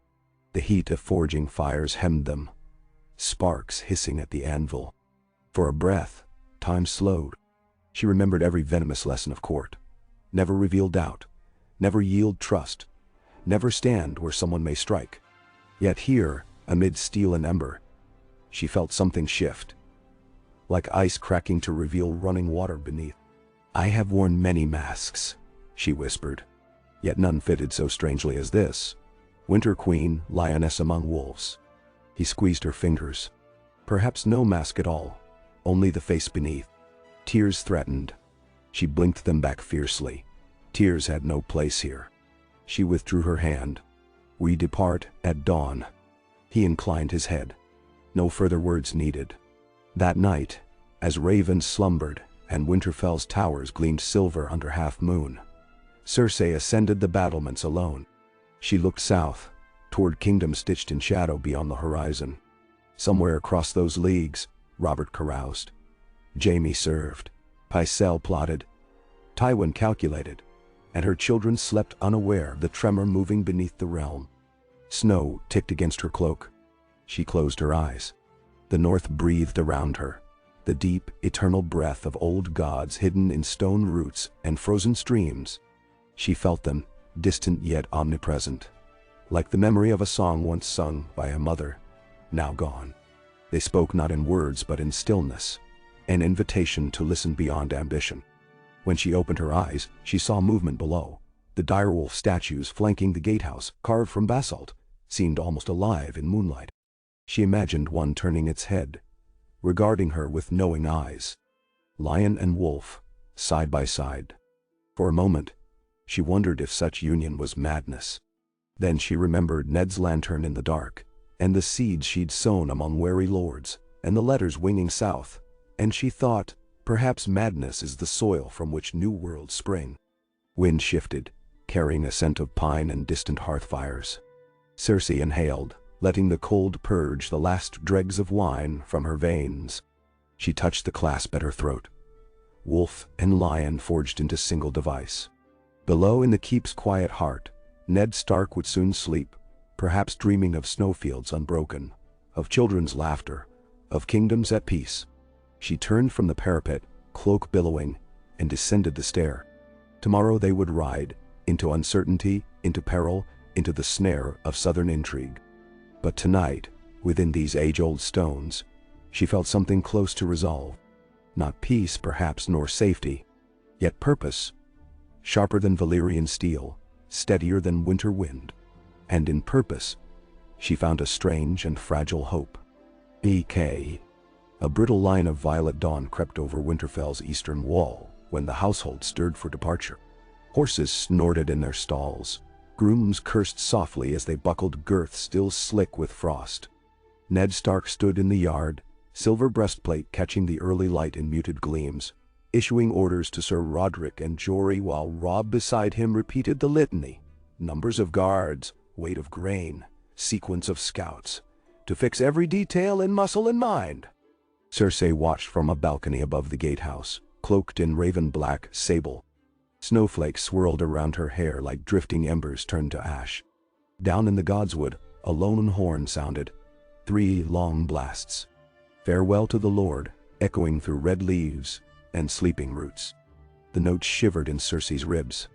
The heat of forging fires hemmed them, sparks hissing at the anvil. For a breath, time slowed. She remembered every venomous lesson of court. Never reveal doubt. Never yield trust. Never stand where someone may strike. Yet here, amid steel and ember, she felt something shift, like ice cracking to reveal running water beneath. "I have worn many masks," she whispered, yet none fitted so strangely as this. Winter Queen, lioness among wolves. He squeezed her fingers. Perhaps no mask at all, only the face beneath. Tears threatened. She blinked them back fiercely. Tears had no place here. She withdrew her hand. "We depart at dawn." He inclined his head. No further words needed. That night, as ravens slumbered and Winterfell's towers gleamed silver under half-moon, Cersei ascended the battlements alone. She looked south, toward kingdoms stitched in shadow beyond the horizon. Somewhere across those leagues, Robert caroused. Jaime served. Pycelle plotted. Tywin calculated. And her children slept unaware of the tremor moving beneath the realm. Snow ticked against her cloak. She closed her eyes. The north breathed around her, the deep, eternal breath of old gods hidden in stone roots and frozen streams. She felt them, distant yet omnipresent, like the memory of a song once sung by a mother, now gone. They spoke not in words but in stillness, an invitation to listen beyond ambition. When she opened her eyes, she saw movement below. The direwolf statues flanking the gatehouse, carved from basalt, seemed almost alive in moonlight. She imagined one turning its head, regarding her with knowing eyes. Lion and wolf, side by side. For a moment, she wondered if such union was madness. Then she remembered Ned's lantern in the dark, and the seeds she'd sown among wary lords, and the letters winging south, and she thought, perhaps madness is the soil from which new worlds spring. Wind shifted, carrying a scent of pine and distant hearth fires. Cersei inhaled, letting the cold purge the last dregs of wine from her veins. She touched the clasp at her throat. Wolf and lion forged into single device. Below in the keep's quiet heart, Ned Stark would soon sleep, perhaps dreaming of snowfields unbroken, of children's laughter, of kingdoms at peace. She turned from the parapet, cloak billowing, and descended the stair. Tomorrow they would ride, into uncertainty, into peril, into the snare of southern intrigue. But tonight, within these age-old stones, she felt something close to resolve. Not peace, perhaps, nor safety, yet purpose, sharper than Valyrian steel, steadier than winter wind. And in purpose, she found a strange and fragile hope. B.K. A brittle line of violet dawn crept over Winterfell's eastern wall when the household stirred for departure. Horses snorted in their stalls. Grooms cursed softly as they buckled girths still slick with frost. Ned Stark stood in the yard, silver breastplate catching the early light in muted gleams, issuing orders to Sir Roderick and Jory while Robb beside him repeated the litany. Numbers of guards, weight of grain, sequence of scouts, to fix every detail in muscle and mind. Cersei watched from a balcony above the gatehouse, cloaked in raven-black sable. Snowflakes swirled around her hair like drifting embers turned to ash. Down in the godswood, a lone horn sounded, 3 long blasts. Farewell to the Lord, echoing through red leaves and sleeping roots. The notes shivered in Cersei's ribs.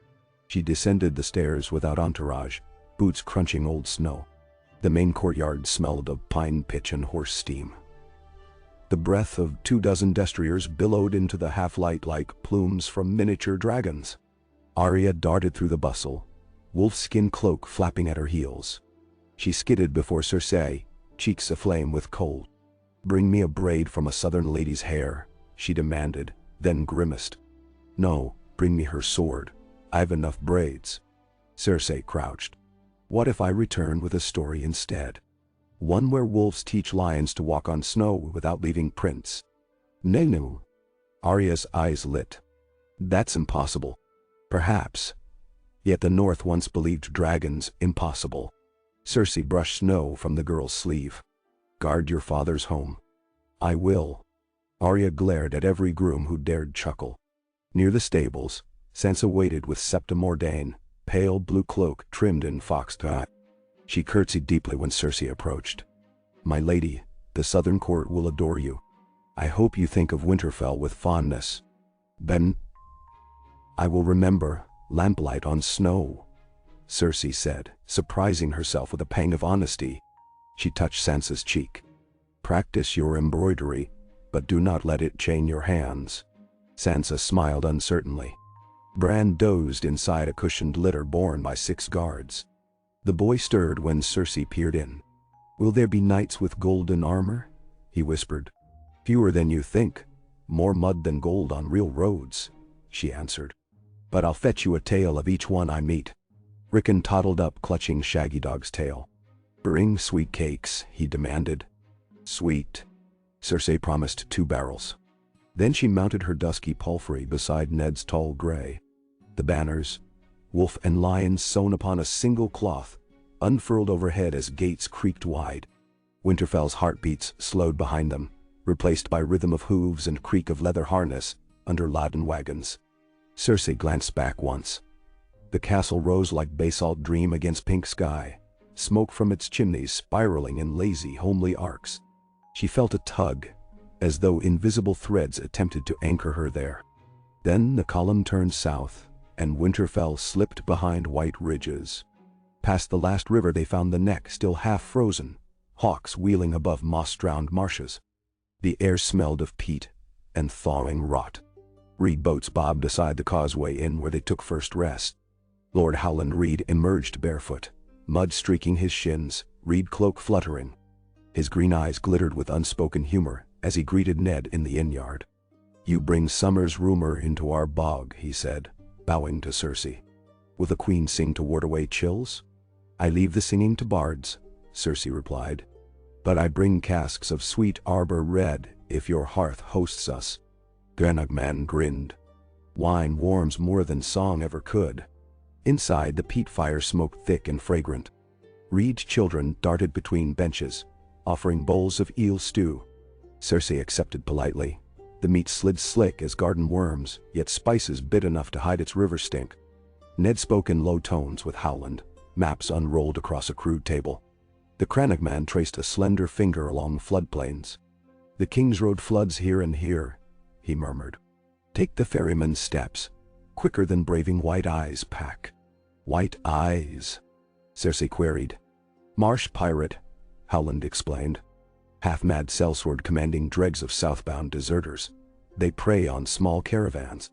She descended the stairs without entourage, boots crunching old snow. The main courtyard smelled of pine pitch and horse steam. The breath of 24 destriers billowed into the half-light like plumes from miniature dragons. Arya darted through the bustle, wolfskin cloak flapping at her heels. She skidded before Cersei, cheeks aflame with cold. "Bring me a braid from a southern lady's hair," she demanded, then grimaced. "No, bring me her sword. I've enough braids." Cersei crouched. "What if I return with a story instead? One where wolves teach lions to walk on snow without leaving prints." "No." Arya's eyes lit. "That's impossible." "Perhaps. Yet the North once believed dragons impossible." Cersei brushed snow from the girl's sleeve. "Guard your father's home." "I will." Arya glared at every groom who dared chuckle. Near the stables, Sansa waited with septum ordain, pale blue cloak trimmed in fox tie. She curtsied deeply when Cersei approached. "My lady, the southern court will adore you. I hope you think of Winterfell with fondness." "Ben, I will remember, lamplight on snow," Cersei said, surprising herself with a pang of honesty. She touched Sansa's cheek. "Practice your embroidery, but do not let it chain your hands." Sansa smiled uncertainly. Bran dozed inside a cushioned litter borne by 6 guards. The boy stirred when Cersei peered in. "Will there be knights with golden armor?" he whispered. "Fewer than you think. More mud than gold on real roads," she answered. "But I'll fetch you a tale of each one I meet." Rickon toddled up, clutching Shaggy Dog's tail. "Bring sweet cakes," he demanded. "Sweet." Cersei promised 2 barrels. Then she mounted her dusky palfrey beside Ned's tall gray. The banners, wolf and lion sewn upon a single cloth, unfurled overhead as gates creaked wide. Winterfell's heartbeats slowed behind them, replaced by rhythm of hooves and creak of leather harness under laden wagons. Cersei glanced back once. The castle rose like basalt dream against pink sky, smoke from its chimneys spiraling in lazy, homely arcs. She felt a tug, as though invisible threads attempted to anchor her there. Then the column turned south, and Winterfell slipped behind white ridges. Past the last river they found the neck still half frozen, hawks wheeling above moss-drowned marshes. The air smelled of peat and thawing rot. Reed boats bobbed beside the causeway inn where they took first rest. Lord Howland Reed emerged barefoot, mud streaking his shins, reed cloak fluttering. His green eyes glittered with unspoken humor as he greeted Ned in the inn yard. "You bring summer's rumor into our bog," he said, bowing to Cersei. "Will the queen sing to ward away chills?" "I leave the singing to bards," Cersei replied. "But I bring casks of sweet arbor red if your hearth hosts us." Granagman grinned. "Wine warms more than song ever could." Inside, the peat fire smoked thick and fragrant. Reed children darted between benches, offering bowls of eel stew. Cersei accepted politely. The meat slid slick as garden worms, yet spices bit enough to hide its river stink. Ned spoke in low tones with Howland, maps unrolled across a crude table. The Cranagman traced a slender finger along floodplains. "The King's Road floods here and here," he murmured. "Take the ferryman's steps, quicker than braving White Eyes pack." "White Eyes?" Cersei queried. "Marsh pirate," Howland explained. "Half-mad sellsword commanding dregs of southbound deserters. They prey on small caravans."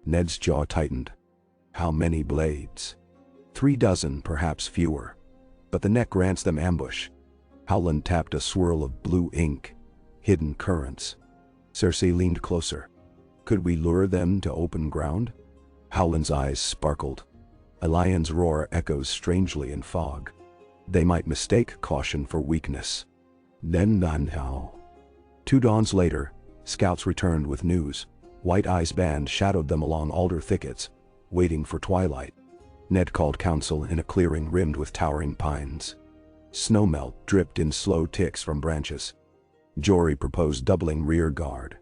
Ned's jaw tightened. "How many blades?" 3 dozen, perhaps fewer. But the neck grants them ambush. Howland tapped a swirl of blue ink. "Hidden currents." Cersei leaned closer. "Could we lure them to open ground?" Howland's eyes sparkled. A lion's roar echoes strangely in fog. They might mistake caution for weakness. Then how? 2 dawns later, scouts returned with news. White Eyes band shadowed them along alder thickets, waiting for twilight. Ned called council in a clearing rimmed with towering pines. Snowmelt dripped in slow ticks from branches. Jory proposed doubling rear guard.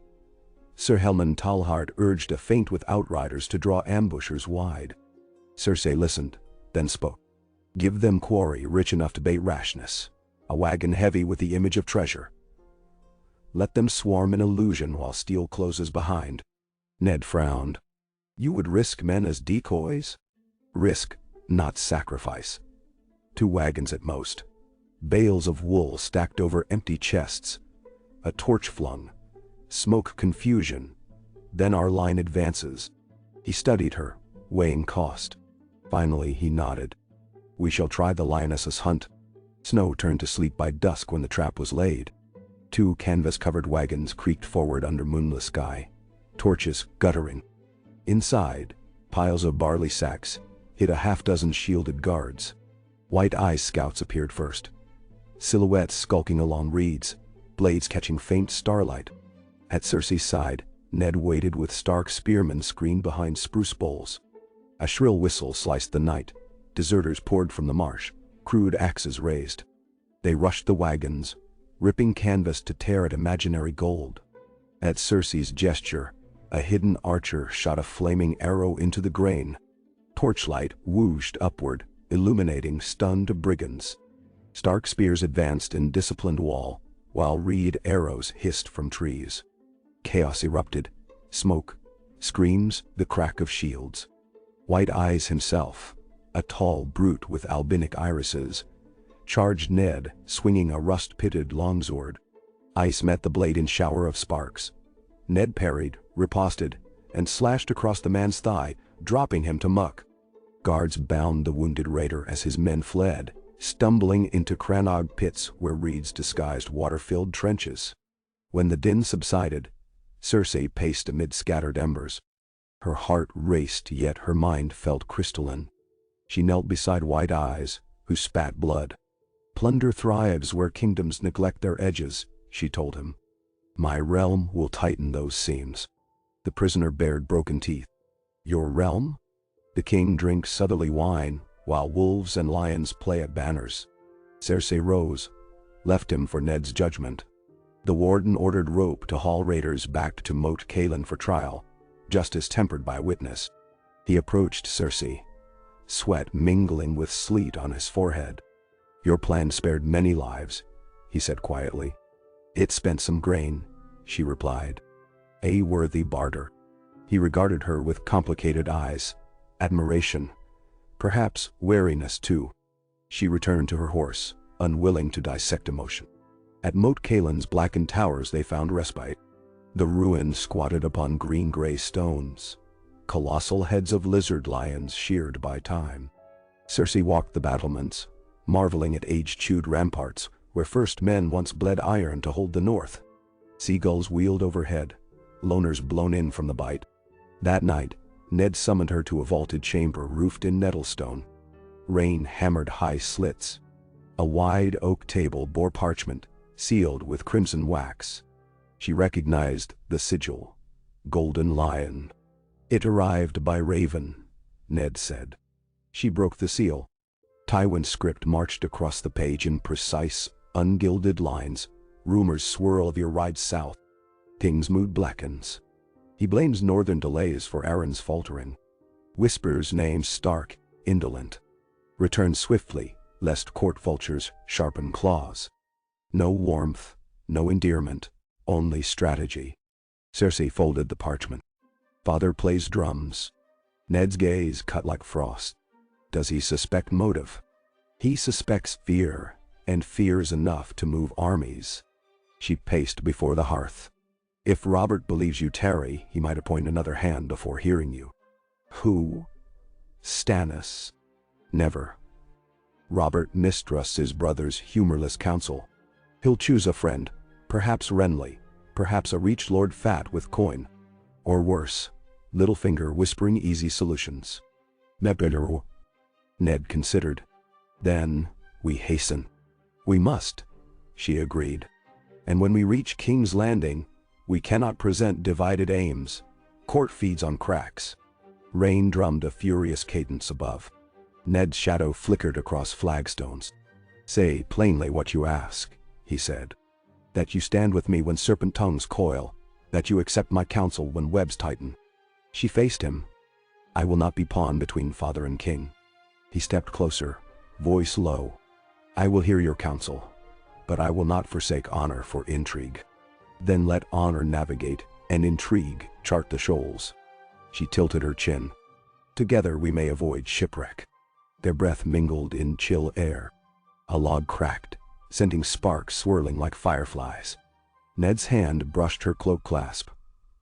Sir Helman Talhart urged a feint with outriders to draw ambushers wide. Cersei listened, then spoke. "Give them quarry rich enough to bait rashness. A wagon heavy with the image of treasure. Let them swarm in illusion while steel closes behind." Ned frowned. "You would risk men as decoys?" "Risk, not sacrifice. 2 wagons at most. Bales of wool stacked over empty chests. A torch flung. Smoke confusion. Then our line advances." He studied her, weighing cost. Finally he nodded. "We shall try the lioness's hunt." Snow turned to sleep by dusk when the trap was laid. 2 canvas-covered wagons creaked forward under moonless sky, torches guttering. Inside, piles of barley sacks hid a half-dozen shielded guards. White Eyes scouts appeared first. Silhouettes skulking along reeds, blades catching faint starlight. At Cersei's side, Ned waited with Stark spearmen screened behind spruce boles. A shrill whistle sliced the night. Deserters poured from the marsh, crude axes raised. They rushed the wagons, ripping canvas to tear at imaginary gold. At Cersei's gesture, A hidden archer shot a flaming arrow into the grain. Torchlight whooshed upward, illuminating stunned brigands. Stark spears advanced in disciplined wall, while reed arrows hissed from trees. Chaos erupted. Smoke, screams, the crack of shields. White Eyes himself, a tall brute with albinic irises, charged Ned, swinging a rust-pitted longsword. Ice met the blade in shower of sparks. Ned parried, riposted, and slashed across the man's thigh, dropping him to muck. Guards bound the wounded raider as his men fled, stumbling into crannog pits where reeds disguised water-filled trenches. When the din subsided, Cersei paced amid scattered embers. Her heart raced, yet her mind felt crystalline. She knelt beside White Eyes, who spat blood. "Plunder thrives where kingdoms neglect their edges," she told him. "My realm will tighten those seams." The prisoner bared broken teeth. "Your realm?" "The king drinks southerly wine, while wolves and lions play at banners." Cersei rose, left him for Ned's judgment. The warden ordered rope to haul raiders back to Moat Cailin for trial, justice tempered by witness. He approached Cersei, sweat mingling with sleet on his forehead. "Your plan spared many lives," he said quietly. "It spent some grain," she replied. "A worthy barter." He regarded her with complicated eyes, admiration, perhaps wariness too. She returned to her horse, unwilling to dissect emotion. At Moat Cailin's blackened towers they found respite. The ruin squatted upon green-gray stones, colossal heads of lizard lions sheared by time. Cersei walked the battlements, marveling at age-chewed ramparts where first men once bled iron to hold the north. Seagulls wheeled overhead, loners blown in from the bight. That night, Ned summoned her to a vaulted chamber roofed in nettlestone. Rain hammered high slits. A wide oak table bore parchment, sealed with crimson wax. She recognized the sigil, Golden Lion. "It arrived by raven," Ned said. She broke the seal. Tywin's script marched across the page in precise, ungilded lines. Rumors swirl of your ride south. King's mood blackens. He blames northern delays for Aaron's faltering. Whispers names Stark, indolent. Return swiftly, lest court vultures sharpen claws. No warmth, no endearment, only strategy. Cersei folded the parchment. "Father plays drums." Ned's gaze cut like frost. "Does he suspect motive?" "He suspects fear, and fear is enough to move armies." She paced before the hearth. "If Robert believes you tarry, he might appoint another hand before hearing you." "Who?" "Stannis." "Never. Robert mistrusts his brother's humorless counsel. He'll choose a friend, perhaps Renly, perhaps a reach lord fat with coin. Or worse, Littlefinger whispering easy solutions." "Meberu." Ned considered. "Then, we hasten." "We must," she agreed. "And when we reach King's Landing, we cannot present divided aims. Court feeds on cracks." Rain drummed a furious cadence above. Ned's shadow flickered across flagstones. "Say plainly what you ask," he said. "That you stand with me when serpent tongues coil, that you accept my counsel when webs tighten." She faced him. "I will not be pawn between father and king." He stepped closer, voice low. "I will hear your counsel, but I will not forsake honor for intrigue." "Then let honor navigate, and intrigue chart the shoals." She tilted her chin. "Together we may avoid shipwreck." Their breath mingled in chill air. A log cracked, sending sparks swirling like fireflies. Ned's hand brushed her cloak clasp.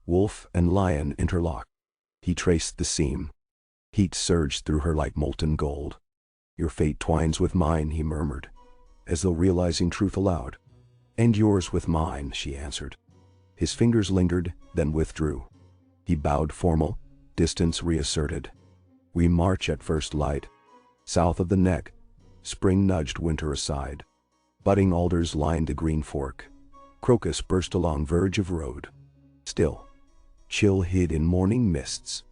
Wolf and lion interlocked. He traced the seam. Heat surged through her like molten gold. "Your fate twines with mine," he murmured, as though realizing truth aloud. "And yours with mine," she answered. His fingers lingered, then withdrew. He bowed formal, distance reasserted. "We march at first light." South of the neck, spring nudged winter aside. Budding alders lined the green fork. Crocus burst along verge of road. Still, chill hid in morning mists,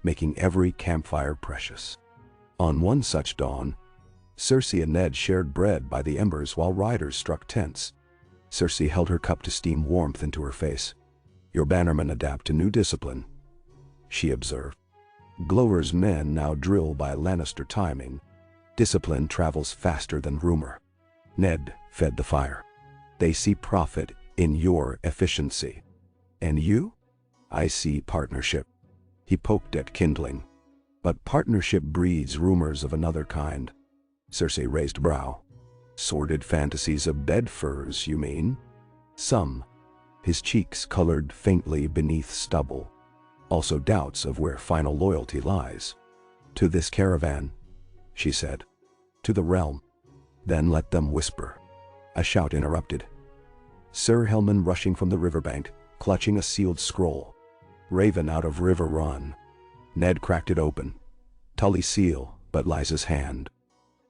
making every campfire precious. On one such dawn, Cersei and Ned shared bread by the embers while riders struck tents. Cersei held her cup to steam warmth into her face. Your bannermen adapt to new discipline, she observed. Glower's men now drill by Lannister timing. Discipline travels faster than rumor. Ned fed the fire. They see profit in your efficiency. And you? I see partnership. He poked at kindling. But partnership breeds rumors of another kind. Cersei raised brow. Sordid fantasies of bed furs, you mean? Some. His cheeks colored faintly beneath stubble. Also doubts of where final loyalty lies. To this caravan, she said. To the realm. Then let them whisper. A shout interrupted. Sir Helman rushing from the riverbank, clutching a sealed scroll. Raven out of River Run. Ned cracked it open. Tully's seal, but Lysa's hand.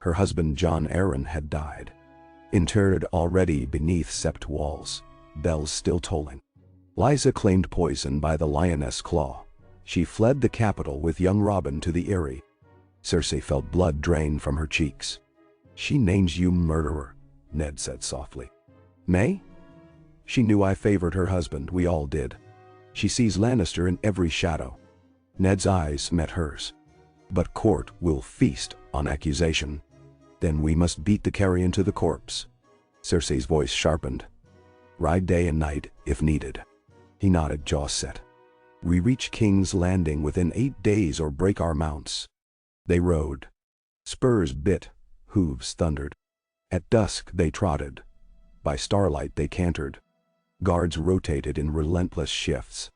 Her husband Jon Arryn had died. Interred already beneath sept walls, bells still tolling. Lysa claimed poison by the lioness claw. She fled the capital with young Robin to the Eyrie. Cersei felt blood drain from her cheeks. She names you murderer, Ned said softly. May? She knew I favored her husband, we all did. She sees Lannister in every shadow. Ned's eyes met hers. But court will feast on accusation. Then we must beat the carrion to the corpse. Cersei's voice sharpened. Ride day and night, if needed. He nodded, jaw set. We reach King's Landing within 8 days or break our mounts. They rode. Spurs bit, hooves thundered. At dusk they trotted. By starlight they cantered. Guards rotated in relentless shifts.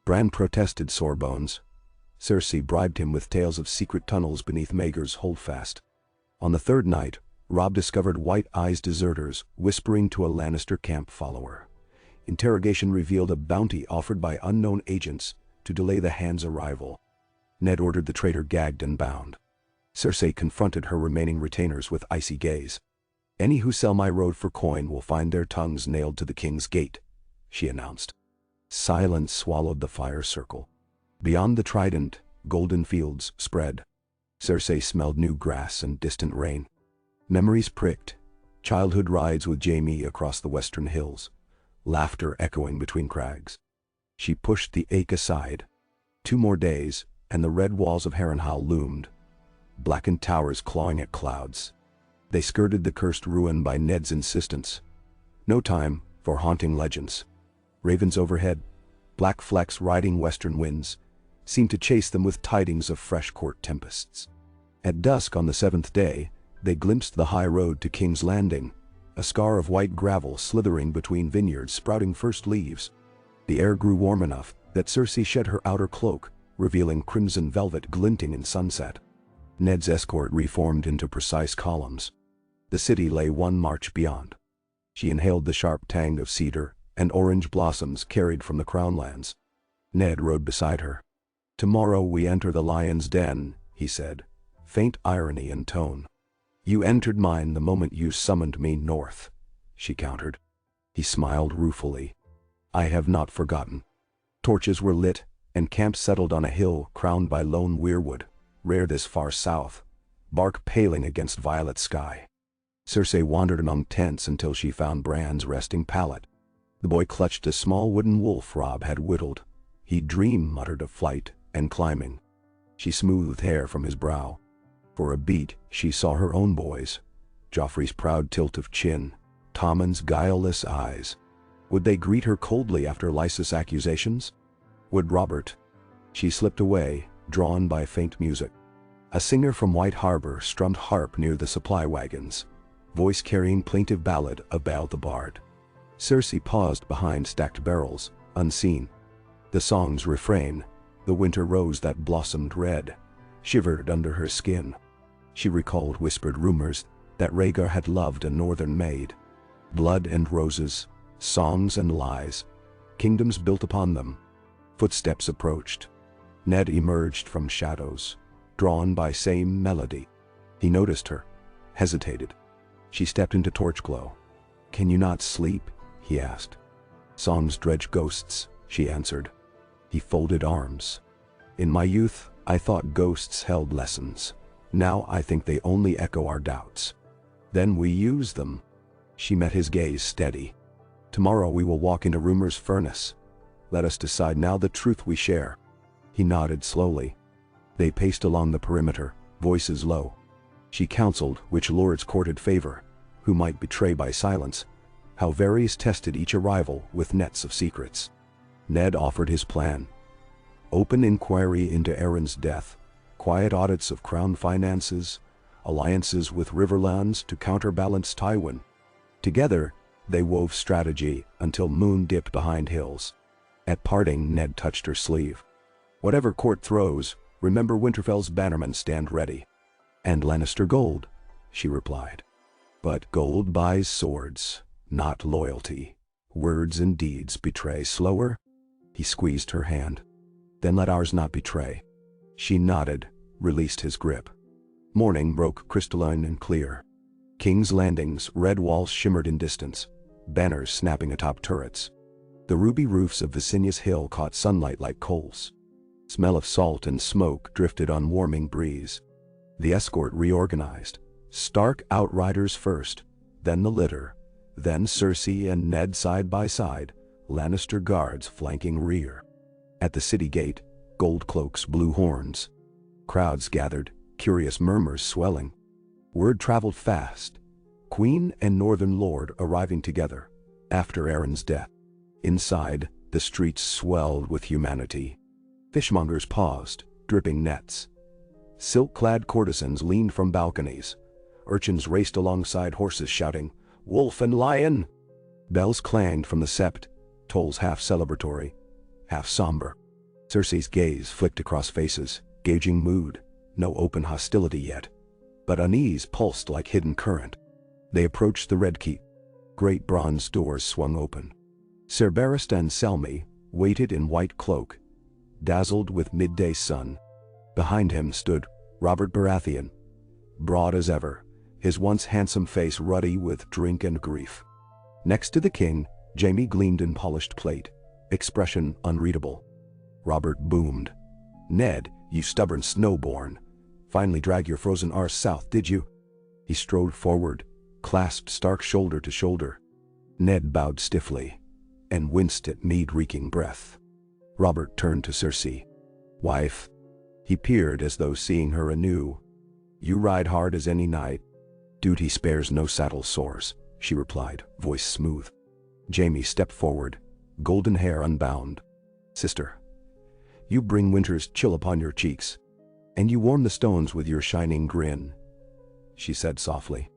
Bran protested sore bones. Cersei bribed him with tales of secret tunnels beneath Maegor's holdfast. On the third night, Robb discovered white-eyed deserters whispering to a Lannister camp follower. Interrogation revealed a bounty offered by unknown agents to delay the Hand's arrival. Ned ordered the traitor gagged and bound. Cersei confronted her remaining retainers with icy gaze. Any who sell my road for coin will find their tongues nailed to the king's gate, she announced. Silence swallowed the fire circle. Beyond the trident, golden fields spread. Cersei smelled new grass and distant rain. Memories pricked. Childhood rides with Jaime across the western hills. Laughter echoing between crags. She pushed the ache aside. 2 more days, and the red walls of Harrenhal loomed. Blackened towers clawing at clouds. They skirted the cursed ruin by Ned's insistence. No time for haunting legends. Ravens overhead, black flecks riding western winds, seemed to chase them with tidings of fresh court tempests. At dusk on the 7th day, they glimpsed the high road to King's Landing, a scar of white gravel slithering between vineyards sprouting first leaves. The air grew warm enough that Cersei shed her outer cloak, revealing crimson velvet glinting in sunset. Ned's escort reformed into precise columns. The city lay 1 march beyond. She inhaled the sharp tang of cedar and orange blossoms carried from the crownlands. Ned rode beside her. Tomorrow we enter the lion's den, he said, faint irony in tone. You entered mine the moment you summoned me north, she countered. He smiled ruefully. I have not forgotten. Torches were lit, and camp settled on a hill crowned by lone weirwood, rare this far south, bark paling against violet sky. Cersei wandered among tents until she found Bran's resting pallet. The boy clutched a small wooden wolf Robb had whittled. He muttered of flight and climbing. She smoothed hair from his brow. For a beat, she saw her own boys. Joffrey's proud tilt of chin, Tommen's guileless eyes. Would they greet her coldly after Lysa's accusations? Would Robert? She slipped away, drawn by faint music. A singer from White Harbor strummed harp near the supply wagons, voice carrying plaintive ballad of Baal the Bard. Cersei paused behind stacked barrels, unseen. The song's refrain, the winter rose that blossomed red, shivered under her skin. She recalled whispered rumors that Rhaegar had loved a northern maid. Blood and roses, songs and lies, kingdoms built upon them. Footsteps approached. Ned emerged from shadows, drawn by same melody. He noticed her, hesitated. She stepped into torch glow. Can you not sleep? He asked. Songs dredge ghosts, she answered. He folded arms. In my youth, I thought ghosts held lessons. Now I think they only echo our doubts. Then we use them. She met his gaze steady. Tomorrow we will walk into rumor's furnace. Let us decide now the truth we share." He nodded slowly. They paced along the perimeter, voices low. She counseled which lords courted favor, who might betray by silence, how Varys tested each arrival with nets of secrets. Ned offered his plan. Open inquiry into Aaron's death, quiet audits of crown finances, alliances with riverlands to counterbalance Tywin. Together, they wove strategy until moon dipped behind hills. At parting, Ned touched her sleeve. "Whatever court throws, remember Winterfell's bannermen stand ready." "And Lannister gold," she replied. "But gold buys swords, not loyalty. Words and deeds betray slower." He squeezed her hand. "Then let ours not betray." She nodded, released his grip. Morning broke crystalline and clear. King's Landing's red walls shimmered in distance, banners snapping atop turrets. The ruby roofs of Vicinius Hill caught sunlight like coals. Smell of salt and smoke drifted on warming breeze. The escort reorganized. Stark outriders first, then the litter, then Cersei and Ned side by side, Lannister guards flanking rear. At the city gate, gold cloaks blew horns. Crowds gathered, curious murmurs swelling. Word traveled fast. Queen and Northern Lord arriving together, after Aaron's death. Inside, the streets swelled with humanity. Fishmongers paused, dripping nets. Silk-clad courtesans leaned from balconies. Urchins raced alongside horses shouting, "Wolf and lion!" Bells clanged from the sept, tolls half celebratory, half somber. Cersei's gaze flicked across faces, gauging mood. No open hostility yet, but unease pulsed like hidden current. They approached the Red Keep. Great bronze doors swung open. Ser Barristan Selmy waited in white cloak, dazzled with midday sun. Behind him stood Robert Baratheon, broad as ever, his once handsome face ruddy with drink and grief. Next to the king, Jaime gleamed in polished plate, expression unreadable. Robert boomed. "Ned, you stubborn snowborn. Finally drag your frozen arse south, did you?" He strode forward, clasped Stark shoulder to shoulder. Ned bowed stiffly, and winced at mead-reeking breath. Robert turned to Cersei. "Wife." He peered as though seeing her anew. "You ride hard as any knight." "Duty spares no saddle sores," she replied, voice smooth. Jaime stepped forward, golden hair unbound. "Sister, you bring winter's chill upon your cheeks, and you warm the stones with your shining grin," she said softly.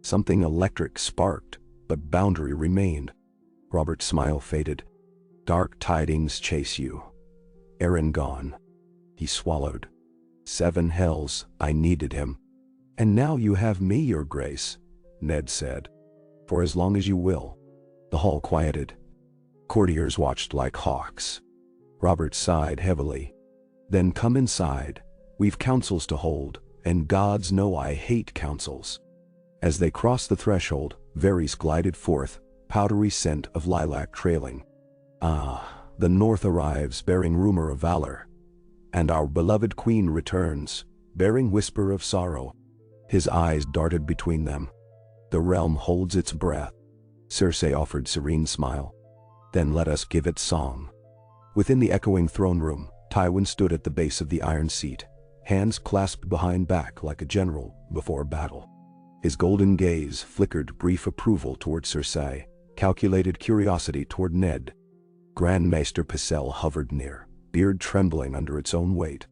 Something electric sparked, but boundary remained. Robert's smile faded. "Dark tidings chase you. Aaron gone." He swallowed. 7 hells, I needed him. "And now you have me, your grace," Ned said. "For as long as you will." The hall quieted. Courtiers watched like hawks. Robert sighed heavily. "Then come inside. We've councils to hold, and gods know I hate councils." As they crossed the threshold, Varys glided forth, powdery scent of lilac trailing. "Ah, the north arrives bearing rumor of valor. And our beloved queen returns, bearing whisper of sorrow." His eyes darted between them. "The realm holds its breath." Cersei offered serene smile. "Then let us give it song." Within the echoing throne room, Tywin stood at the base of the iron seat, hands clasped behind back like a general before battle. His golden gaze flickered brief approval toward Cersei, calculated curiosity toward Ned. Grand Maester Pycelle hovered near, beard trembling under its own weight.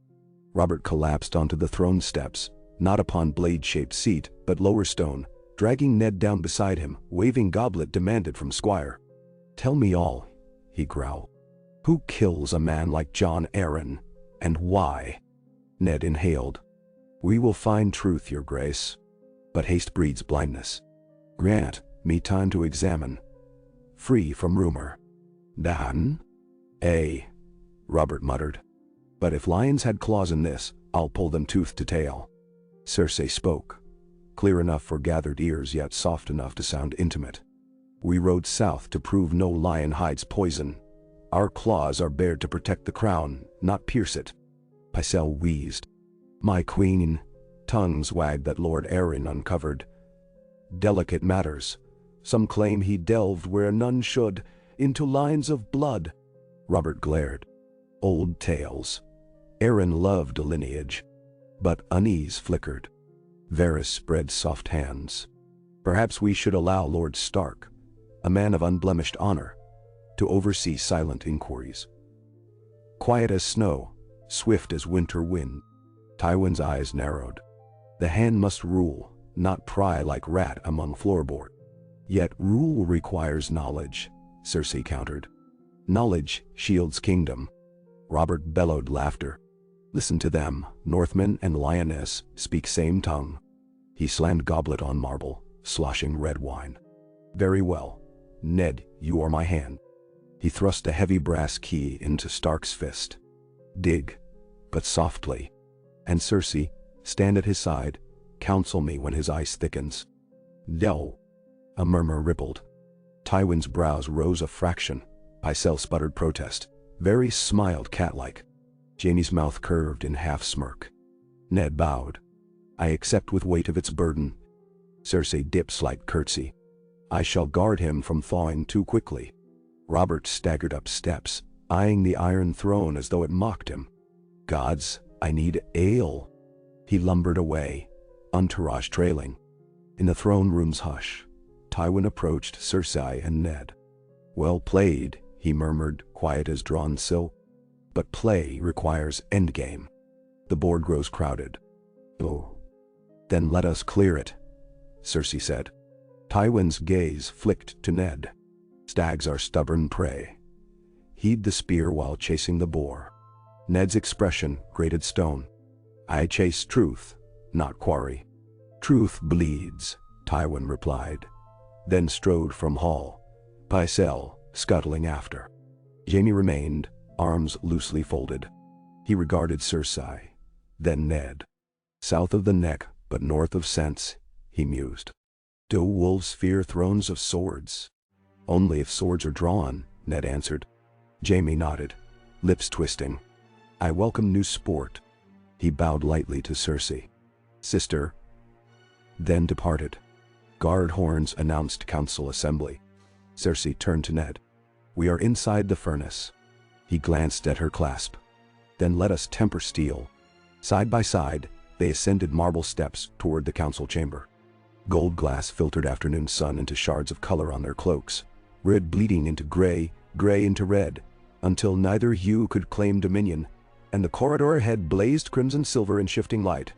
Robert collapsed onto the throne steps, not upon blade-shaped seat, but lower stone, dragging Ned down beside him, waving goblet demanded from Squire. "Tell me all," he growled. "Who kills a man like Jon Arryn, and why?" Ned inhaled. "We will find truth, your grace. But haste breeds blindness. Grant me time to examine. Free from rumor." "Dan?" Robert muttered. "But if lions had claws in this, I'll pull them tooth to tail." Cersei spoke, clear enough for gathered ears yet soft enough to sound intimate. "We rode south to prove no lion hides poison. Our claws are bared to protect the crown, not pierce it." Pycelle wheezed. "My queen," tongues wagged that Lord Arryn uncovered. "Delicate matters. Some claim he delved where none should, into lines of blood." Robert glared. Old tales. Aaron loved a lineage. But unease flickered. Varys spread soft hands. Perhaps we should allow Lord Stark, a man of unblemished honor, to oversee silent inquiries. Quiet as snow, swift as winter wind. Tywin's eyes narrowed. The hand must rule, not pry like rat among floorboard. Yet rule requires knowledge, Cersei countered. Knowledge shields kingdom. Robert bellowed laughter. Listen to them, Northmen and Lioness speak same tongue. He slammed goblet on marble, sloshing red wine. Very well. Ned, you are my hand. He thrust a heavy brass key into Stark's fist. Dig, but softly. And Cersei, stand at his side, counsel me when his ice thickens. No. A murmur rippled. Tywin's brows rose a fraction. Pycelle sputtered protest. Varys smiled cat-like. Jaime's mouth curved in half-smirk. Ned bowed. I accept with weight of its burden. Cersei dipped slight curtsy. I shall guard him from thawing too quickly. Robert staggered up steps, eyeing the Iron Throne as though it mocked him. Gods, I need ale. He lumbered away, entourage trailing. In the throne room's hush, Tywin approached Cersei and Ned. Well played, he murmured, quiet as drawn silk. But play requires endgame. The board grows crowded. Oh. Then let us clear it, Cersei said. Tywin's gaze flicked to Ned. Stags are stubborn prey. Heed the spear while chasing the boar. Ned's expression grated stone. I chase truth, not quarry. Truth bleeds, Tywin replied. Then strode from hall, Pycelle scuttling after. Jaime remained, arms loosely folded. He regarded Cersei, then Ned. South of the neck, but north of sense, he mused. Do wolves fear thrones of swords? Only if swords are drawn, Ned answered. Jaime nodded, lips twisting. I welcome new sport. He bowed lightly to Cersei. Sister. Then departed. Guard horns announced council assembly. Cersei turned to Ned. We are inside the furnace. He glanced at her clasp. Then let us temper steel. Side by side, they ascended marble steps toward the council chamber. Gold glass filtered afternoon sun into shards of color on their cloaks, red bleeding into gray, gray into red, until neither hue could claim dominion, and the corridor ahead blazed crimson silver in shifting light.